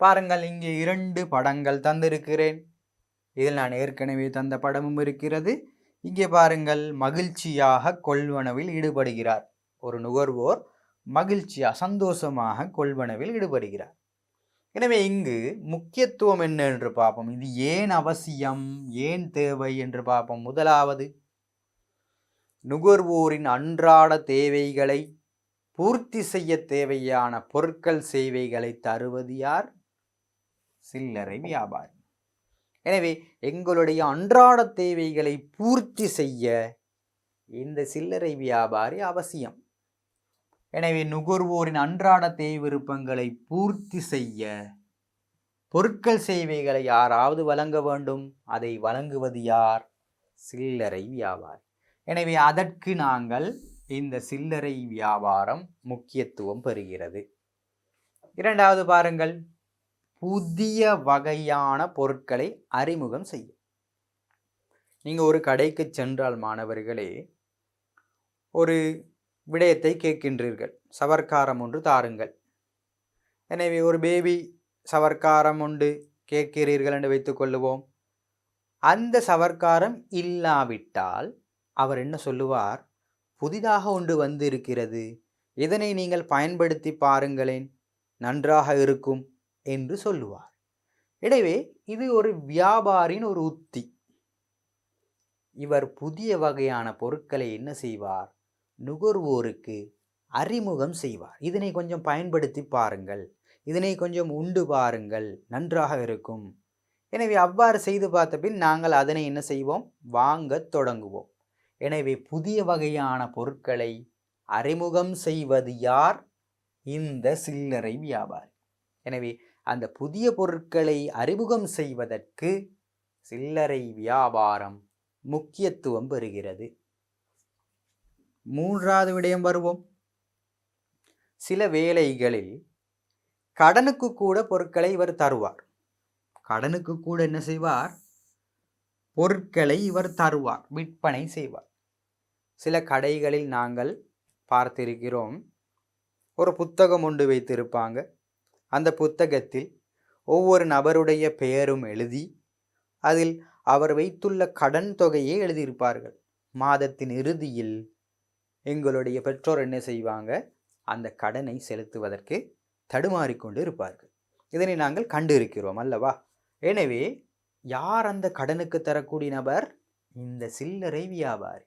பாருங்கள், இங்கே 2 படங்கள் தந்திருக்கிறேன். இதில் நான் ஏற்கனவே தந்த படமும் இருக்கிறது. இங்கே பாருங்கள், மகிழ்ச்சியாக கொள்வனவில் ஈடுபடுகிறார் ஒரு நுகர்வோர். மகிழ்ச்சியாக சந்தோஷமாக கொள்வனவில் ஈடுபடுகிறார். எனவே இங்கு முக்கியத்துவம் என்ன என்று பார்ப்போம். இது ஏன் அவசியம், ஏன் தேவை என்று பார்ப்போம். முதலாவது, நுகர்வோரின் அன்றாட தேவைகளை பூர்த்தி செய்ய தேவையான பொருட்கள் சேவைகளை தருவது யார்? சில்லறை வியாபாரி. எனவே எங்களுடைய அன்றாட தேவைகளை பூர்த்தி செய்ய இந்த சில்லறை வியாபாரி அவசியம். எனவே நுகர்வோரின் அன்றாட தேவை விருப்பங்களை பூர்த்தி செய்ய பொருட்கள் சேவைகளை யாராவது வழங்க வேண்டும். அதை வழங்குவது யார்? சில்லறை வியாபாரி. எனவே அதற்கு நாங்கள் இந்த சில்லறை வியாபாரம் முக்கியத்துவம் பெறுகிறது. இரண்டாவது பாருங்கள், புதிய வகையான பொருட்களை அறிமுகம் செய்யும். நீங்கள் ஒரு கடைக்கு சென்றால் மாணவர்களே, ஒரு விடயத்தை கேட்கின்றீர்கள், சவர்க்காரம் ஒன்று தாருங்கள். எனவே ஒரு பேபி சவர்க்காரம் ஒன்று கேட்கிறீர்கள் என்று வைத்துக் கொள்ளுவோம். அந்த சவர்க்காரம் இல்லாவிட்டால் அவர் என்ன சொல்லுவார்? புதிதாக ஒன்று வந்து இருக்கிறது, இதனை நீங்கள் பயன்படுத்தி பாருங்களேன், நன்றாக இருக்கும் என்று சொல்லுவார். எனவே இது ஒரு வியாபாரியின் ஒரு உத்தி. இவர் புதிய வகையான பொருட்களை என்ன செய்வார்? நுகர்வோருக்கு அறிமுகம் செய்வார். இதனை கொஞ்சம் பயன்படுத்தி பாருங்கள், இதனை கொஞ்சம் உண்டு பாருங்கள், நன்றாக இருக்கும். எனவே அவ்வாறு செய்து பார்த்த பின் நாங்கள் அதனை என்ன செய்வோம்? வாங்கத் தொடங்குவோம். எனவே புதிய வகையான பொருட்களை அறிமுகம் செய்வது யார்? இந்த சில்லறை வியாபாரி. எனவே அந்த புதிய பொருட்களை அறிமுகம் செய்வதற்கு சில்லறை வியாபாரம் முக்கியத்துவம் பெறுகிறது. மூன்றாவது விடயம் வருவோம். சில வேளைகளில் கடனுக்கு கூட பொருட்களை இவர் தருவார். கடனுக்கு கூட என்ன செய்வார்? பொருட்களை இவர் தருவார், விற்பனை செய்வார். சில கடைகளில் நாங்கள் பார்த்திருக்கிறோம், ஒரு புத்தகம் ஒன்று வைத்திருப்பாங்க. அந்த புத்தகத்தில் ஒவ்வொரு நபருடைய பெயரும் எழுதி அதில் அவர் வைத்துள்ள கடன் தொகையை எழுதியிருப்பார்கள். மாதத்தின் இறுதியில் எங்களுடைய பெற்றோர் என்ன செய்வாங்க? அந்த கடனை செலுத்துவதற்கு தடுமாறிக்கொண்டு இருப்பார்கள். இதனை நாங்கள் கண்டு இருக்கிறோம் அல்லவா? எனவே யார் அந்த கடனுக்கு தரக்கூடிய நபர்? இந்த சில்லறை வியாபாரி.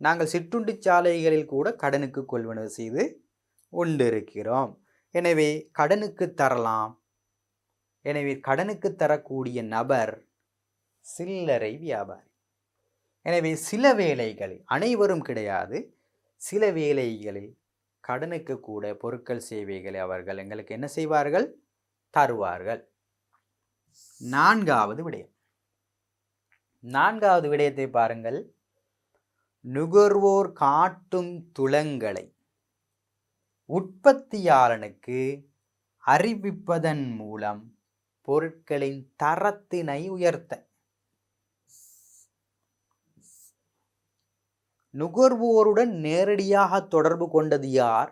நாங்கள் சிற்றுண்டி சாலைகளில் கூட கடனுக்கு கொள்வனவு செய்து கொண்டிருக்கிறோம். எனவே கடனுக்கு தரலாம். எனவே கடனுக்கு தரக்கூடிய நபர் சில்லறை வியாபாரி. எனவே சில வேளைகளில், அனைவரும் கிடையாது, சில வேளைகளில் கடனுக்கு கூட பொருட்கள் சேவைகளை அவர்கள் எங்களுக்கு என்ன செய்வார்கள்? தருவார்கள். நான்காவது விடயத்தை பாருங்கள். நுகர்வோர் காட்டும் துலங்களை உற்பத்தியாளனுக்கு அறிவிப்பதன் மூலம் பொருட்களின் தரத்தினை உயர்த்த. நுகர்வோருடன் நேரடியாக தொடர்பு கொண்டது யார்?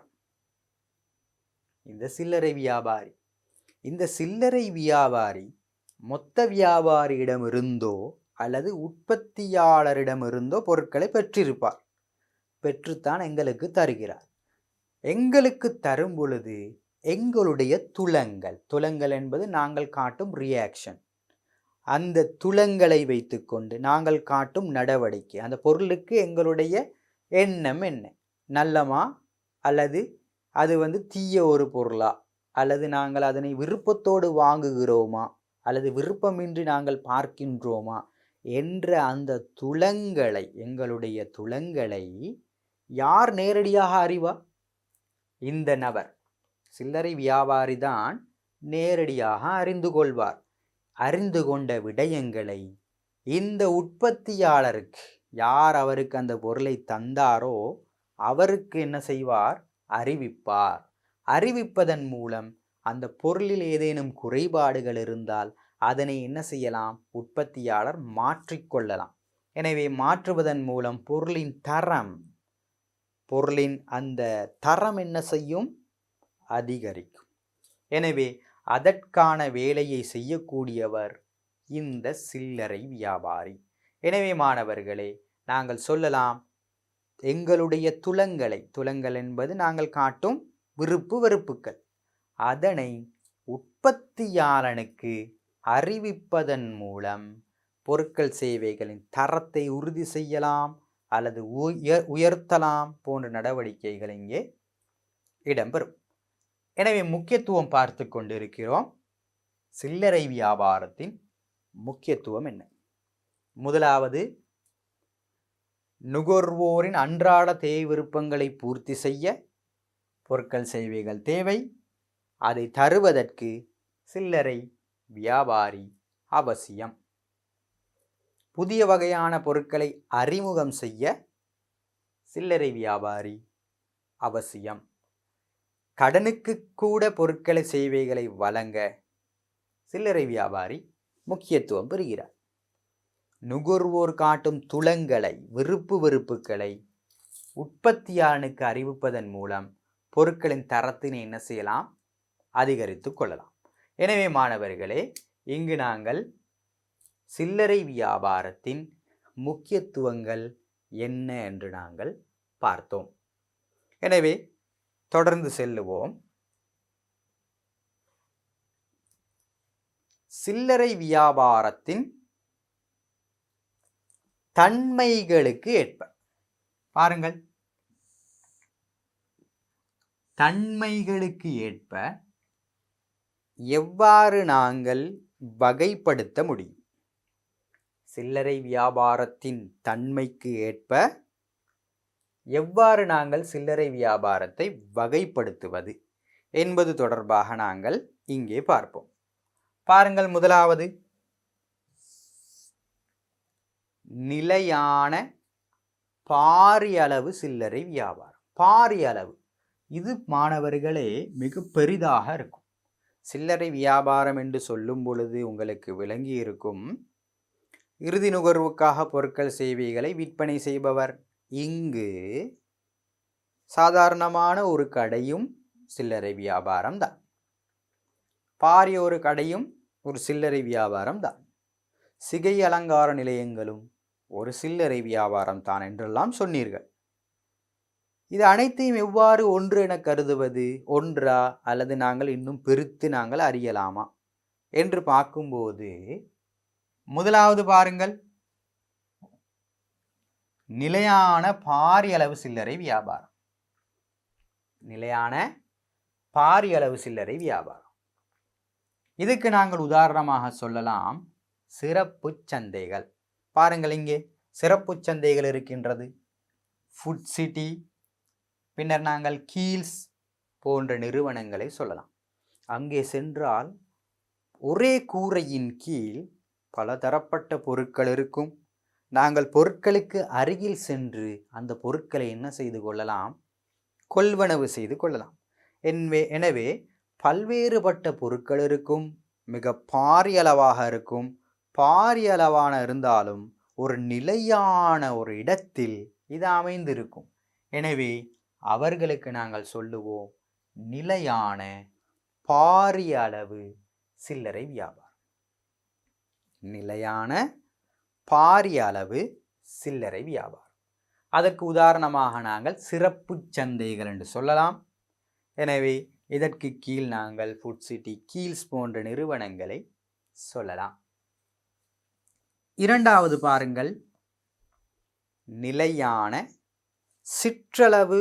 இந்த சில்லறை வியாபாரி. இந்த சில்லறை வியாபாரி மொத்த வியாபாரியிடமிருந்தோ அல்லது உற்பத்தியாளரிடமிருந்தோ பொருட்களை பெற்றிருப்பார். பெற்றுத்தான் எங்களுக்கு தருகிறார். எங்களுக்கு தரும் பொழுது எங்களுடைய துலங்கள் என்பது நாங்கள் காட்டும் ரியாக்ஷன், அந்த துலங்களை வைத்துக்கொண்டு நாங்கள் காட்டும் நடவடிக்கை, அந்த பொருளுக்கு எங்களுடைய எண்ணம் என்ன, நல்லமா அல்லது அது தீய ஒரு பொருளா, அல்லது நாங்கள் அதனை விருப்பத்தோடு வாங்குகிறோமா அல்லது விருப்பமின்றி நாங்கள் பார்க்கின்றோமா என்ற அந்த துலங்களை, எங்களுடைய துலங்களை யார் நேரடியாக அறிவார்? இந்த நபர், சில்லறை வியாபாரி தான் நேரடியாக அறிந்து கொள்வார். அறிந்து கொண்ட விடயங்களை இந்த உற்பத்தியாளருக்கு, யார் அவருக்கு அந்த பொருளை தந்தாரோ அவருக்கு என்ன செய்வார்? அறிவிப்பார். அறிவிப்பதன் மூலம் அந்த பொருளில் ஏதேனும் குறைபாடுகள் இருந்தால் அதனை என்ன செய்யலாம்? உற்பத்தியாளர் மாற்றிக்கொள்ளலாம். எனவே மாற்றுவதன் மூலம் பொருளின் அந்த தரம் என்ன செய்யும்? அதிகரிக்கும். எனவே அதற்கான வேலையை செய்யக்கூடியவர் இந்த சில்லறை வியாபாரி. எனவே மாணவர்களே, நாங்கள் சொல்லலாம், எங்களுடைய துலங்கள் என்பது நாங்கள் காட்டும் விருப்பு வெறுப்புகள், அதனை உற்பத்தியாளனுக்கு அறிவிப்பதன் மூலம் பொருட்கள் சேவைகளின் தரத்தை உறுதி செய்யலாம் அல்லது உயர்த்தலாம் போன்ற நடவடிக்கைகள் இங்கே இடம்பெறும். எனவே முக்கியத்துவம் பார்த்து கொண்டிருக்கிறோம். சில்லறை வியாபாரத்தின் முக்கியத்துவம் என்ன? முதலாவது, நுகர்வோரின் அன்றாட தேவை விருப்பங்களை பூர்த்தி செய்ய பொருட்கள் சேவைகள் தேவை. அதை தருவதற்கு சில்லறை வியாபாரி அவசியம். புதிய வகையான பொருட்களை அறிமுகம் செய்ய சில்லறை வியாபாரி அவசியம். கடனுக்கு கூட பொருட்களை சேவைகளை வழங்க சில்லறை வியாபாரி முக்கியத்துவம் பெறுகிறார். நுகர்வோர் காட்டும் துலங்களை, விருப்பு வெறுப்புகளை உற்பத்தியாளனுக்கு அறிவிப்பதன் மூலம் பொருட்களின் தரத்தினை என்ன செய்யலாம்? அதிகரித்து கொள்ளலாம். எனவே மாணவர்களே, இங்கு நாங்கள் சில்லறை வியாபாரத்தின் முக்கியத்துவங்கள் என்ன என்று நாங்கள் பார்த்தோம். எனவே தொடர்ந்து செல்லுவோம். சில்லறை வியாபாரத்தின் தன்மைகளுக்கு ஏற்ப பாருங்கள், தன்மைகளுக்கு ஏற்ப எவ்வாறு நாங்கள் வகைப்படுத்த முடியும்? சில்லறை வியாபாரத்தின் தன்மைக்கு ஏற்ப எவ்வாறு நாங்கள் சில்லறை வியாபாரத்தை வகைப்படுத்துவது என்பது தொடர்பாக நாங்கள் இங்கே பார்ப்போம். பாருங்கள், முதலாவது, நிலையான பாரியளவு சில்லறை வியாபாரம். பாரியளவு, இது மாணவர்களே மிக பெரிதாக இருக்கும். சில்லறை வியாபாரம் என்று சொல்லும் பொழுது உங்களுக்கு விளங்கி இருக்கும், இறுதி நுகர்வுக்காக பொருட்கள் சேவைகளை விற்பனை செய்பவர். இங்கு சாதாரணமான ஒரு கடையும் சில்லறை வியாபாரம் தான், பாரிய ஒரு கடையும் ஒரு சில்லறை வியாபாரம் தான், சிகை அலங்கார நிலையங்களும் ஒரு சில்லறை வியாபாரம் தான் என்றெல்லாம் சொன்னீர்கள். இது அனைத்தையும் எவ்வாறு ஒன்று என கருதுவது? ஒன்றா அல்லது நாங்கள் இன்னும் பிரித்து நாங்கள் அறியலாமா என்று பார்க்கும்போது, முதலாவது பாருங்கள், நிலையான பாரியளவு சில்லறை வியாபாரம். நிலையான பாரியளவு சில்லறை வியாபாரம், இதுக்கு நாங்கள் உதாரணமாக சொல்லலாம் சிறப்பு சந்தைகள். பாருங்கள், இங்கே சிறப்பு சந்தைகள் இருக்கின்றது. ஃபுட் சிட்டி, பின்னர் நாங்கள் கீல்ஸ் போன்ற நிறுவனங்களை சொல்லலாம். அங்கே சென்றால் ஒரே கூரையின் கீழ் பல தரப்பட்ட பொருட்கள் இருக்கும். நாங்கள் பொருட்களுக்கு அருகில் சென்று அந்த பொருட்களை என்ன செய்து கொள்ளலாம்? கொள்வனவு செய்து கொள்ளலாம். எனவே பல்வேறுபட்ட பொருட்கள் இருக்கும், மிக பாரிய அளவாக இருக்கும். பாரிய அளவான இருந்தாலும் ஒரு நிலையான ஒரு இடத்தில் இது அமைந்திருக்கும். எனவே அவர்களுக்கு நாங்கள் சொல்லுவோம் நிலையான பாரிய அளவு சில்லறை வியாபாரம். நிலையான பாரிய அளவு சில்லறை வியாபாரம். அதற்கு உதாரணமாக நாங்கள் சிறப்பு சந்தைகள் என்று சொல்லலாம். எனவே இதற்கு கீழ் நாங்கள் ஃபுட் சிட்டி, கீல்ஸ் போன்ற நிறுவனங்களை சொல்லலாம். இரண்டாவது பாருங்கள், நிலையான சிற்றளவு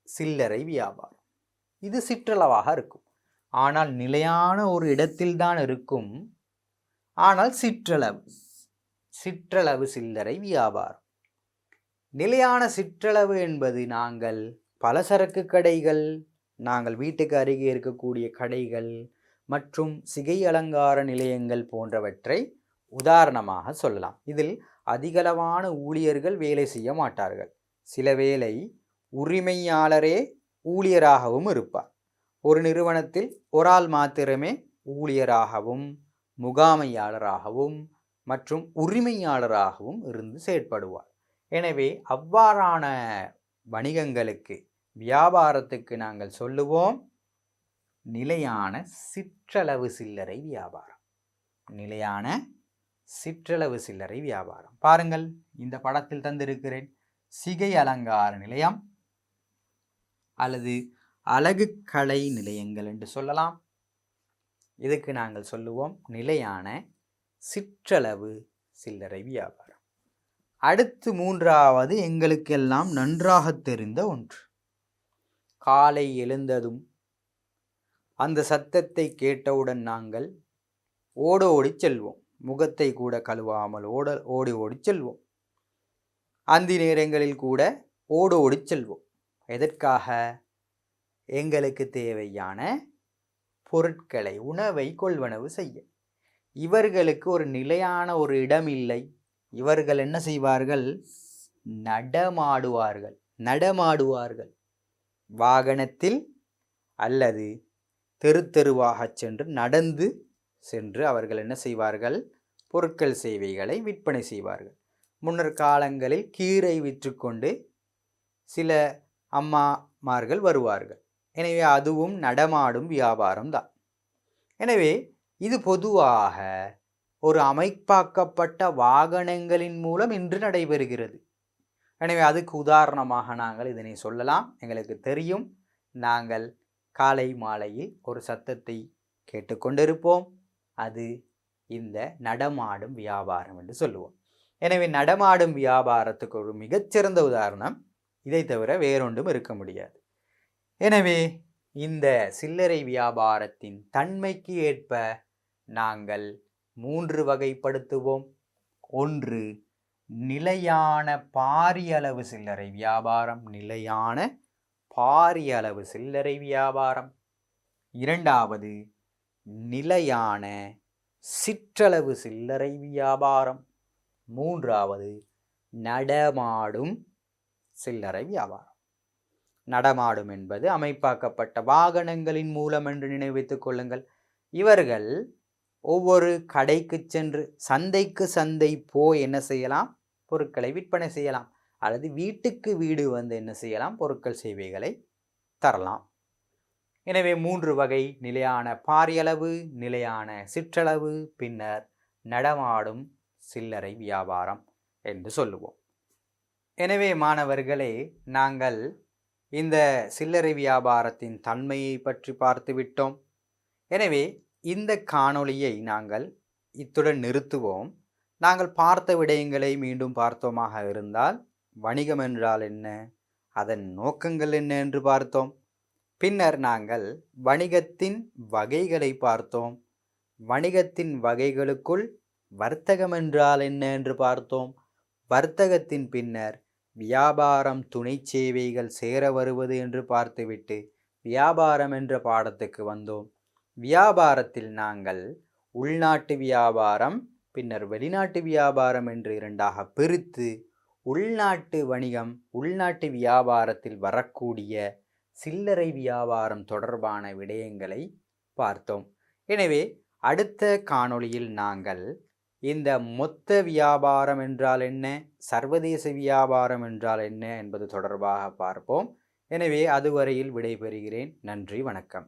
சில்லறை வியாபாரம். இது சிற்றளவாக இருக்கும், ஆனால் நிலையான ஒரு இடத்தில்தான் இருக்கும். ஆனால் சிற்றளவு சில்லறை வியாபாரம். நிலையான சிற்றளவு என்பது நாங்கள் பலசரக்கு கடைகள், நாங்கள் வீட்டுக்கு அருகே இருக்கக்கூடிய கடைகள் மற்றும் சிகை அலங்கார நிலையங்கள் போன்றவற்றை உதாரணமாக சொல்லலாம். இதில் அதிகளவான ஊழியர்கள் வேலை செய்ய மாட்டார்கள். சில வேளை உரிமையாளரே ஊழியராகவும் இருப்பார். ஒரு நிறுவனத்தில் ஒரு ஆள் மாத்திரமே ஊழியராகவும் முகாமையாளராகவும் மற்றும் உரிமையாளராகவும் இருந்து செயற்படுவார். எனவே அவ்வாறான வணிகங்களுக்கு, வியாபாரத்துக்கு நாங்கள் சொல்லுவோம் நிலையான சிற்றளவு சில்லறை வியாபாரம். நிலையான சிற்றளவு சில்லறை வியாபாரம். பாருங்கள், இந்த படத்தில் தந்திருக்கிறேன். சிகை அலங்கார நிலையம் அல்லது அழகு கலை நிலையங்கள் என்று சொல்லலாம். இதுக்கு நாங்கள் சொல்லுவோம் நிலையான சிற்றளவு சில்லறை வியாபாரம். அடுத்து மூன்றாவது எங்களுக்கெல்லாம் நன்றாக தெரிந்த ஒன்று. காலை எழுந்ததும் அந்த சத்தத்தை கேட்டவுடன் நாங்கள் ஓடோடி செல்வோம். முகத்தை கூட கழுவாமல் ஓடி செல்வோம். அந்தி நேரங்களில் கூட ஓடோடி செல்வோம். எதற்காக? எங்களுக்கு தேவையான பொருட்களை, உணவை கொள்வனவு செய்ய. இவர்களுக்கு ஒரு நிலையான ஒரு இடம் இல்லை. இவர்கள் என்ன செய்வார்கள்? நடமாடுவார்கள். வாகனத்தில் அல்லது தெருவாக சென்று நடந்து சென்று அவர்கள் என்ன செய்வார்கள்? பொருட்கள் சேவைகளை விற்பனை செய்வார்கள். முன்னர் காலங்களில் கீரை விற்றுக்கொண்டு சில அம்மாமார்கள் வருவார்கள். எனவே அதுவும் நடமாடும் வியாபாரம் தான். எனவே இது பொதுவாக ஒரு அமைப்பாக்கப்பட்ட வாகனங்களின் மூலம் இன்று நடைபெறுகிறது. எனவே அதுக்கு உதாரணமாக நாங்கள் இதனை சொல்லலாம். எங்களுக்கு தெரியும், நாங்கள் காலை மாலையில் ஒரு சத்தத்தை கேட்டுக்கொண்டிருப்போம். அது இந்த நடமாடும் வியாபாரம் என்று சொல்லுவோம். எனவே நடமாடும் வியாபாரத்துக்கு ஒரு மிகச்சிறந்த உதாரணம். இதை தவிர வேறொன்றும் இருக்க முடியாது. எனவே இந்த சில்லறை வியாபாரத்தின் தன்மைக்கு ஏற்ப நாங்கள் 3 வகைப்படுத்துவோம். ஒன்று, நிலையான பாரிய அளவு சில்லறை வியாபாரம். நிலையான பாரிய அளவு சில்லறை வியாபாரம். இரண்டாவது, நிலையான சிற்றளவு சில்லறை வியாபாரம். மூன்றாவது, நடமாடும் சில்லறை வியாபாரம். நடமாடும் என்பது அமைப்பாக்கப்பட்ட வாகனங்களின் மூலம் என்று நினைவித்துக் கொள்ளுங்கள். இவர்கள் ஒவ்வொரு கடைக்கு சென்று, சந்தைக்கு சந்தை போய் என்ன செய்யலாம்? பொருட்களை விற்பனை செய்யலாம். அல்லது வீட்டுக்கு வீடு வந்து என்ன செய்யலாம்? பொருட்கள் சேவைகளை தரலாம். எனவே 3 வகை: நிலையான பாரியளவு, நிலையான சிற்றளவு, பின்னர் நடமாடும் சில்லறை வியாபாரம் என்று சொல்லுவோம். எனவே மாணவர்களே, நாங்கள் இந்த சில்லறை வியாபாரத்தின் தன்மையை பற்றி பார்த்துவிட்டோம். எனவே இந்த காணொளியை நாங்கள் இத்துடன் நிறுத்துவோம். நாங்கள் பார்த்த விடயங்களை மீண்டும் பார்த்தோமாக இருந்தால், வணிகம் என்றால் என்ன, அதன் நோக்கங்கள் என்ன என்று பார்த்தோம். பின்னர் நாங்கள் வணிகத்தின் வகைகளை பார்த்தோம். வணிகத்தின் வகைகளுக்குள் வர்த்தகம் என்றால் என்ன என்று பார்த்தோம். வர்த்தகத்தின் பின்னர் வியாபாரம், துணை சேவைகள் சேர வருவது என்று பார்த்துவிட்டு வியாபாரம் என்ற பாடத்துக்கு வந்தோம். வியாபாரத்தில் நாங்கள் உள்நாட்டு வியாபாரம், பின்னர் வெளிநாட்டு வியாபாரம் என்று 2ஆக பிரித்து, உள்நாட்டு வணிகம், உள்நாட்டு வியாபாரத்தில் வரக்கூடிய சில்லறை வியாபாரம் தொடர்பான விடயங்களை பார்த்தோம். எனவே அடுத்த காணொளியில் நாங்கள் இந்த மொத்த வியாபாரம் என்றால் என்ன, சர்வதேச வியாபாரம் என்றால் என்ன என்பது தொடர்பாக பார்ப்போம். எனவே அதுவரையில் விடைபெறுகிறேன். நன்றி, வணக்கம்.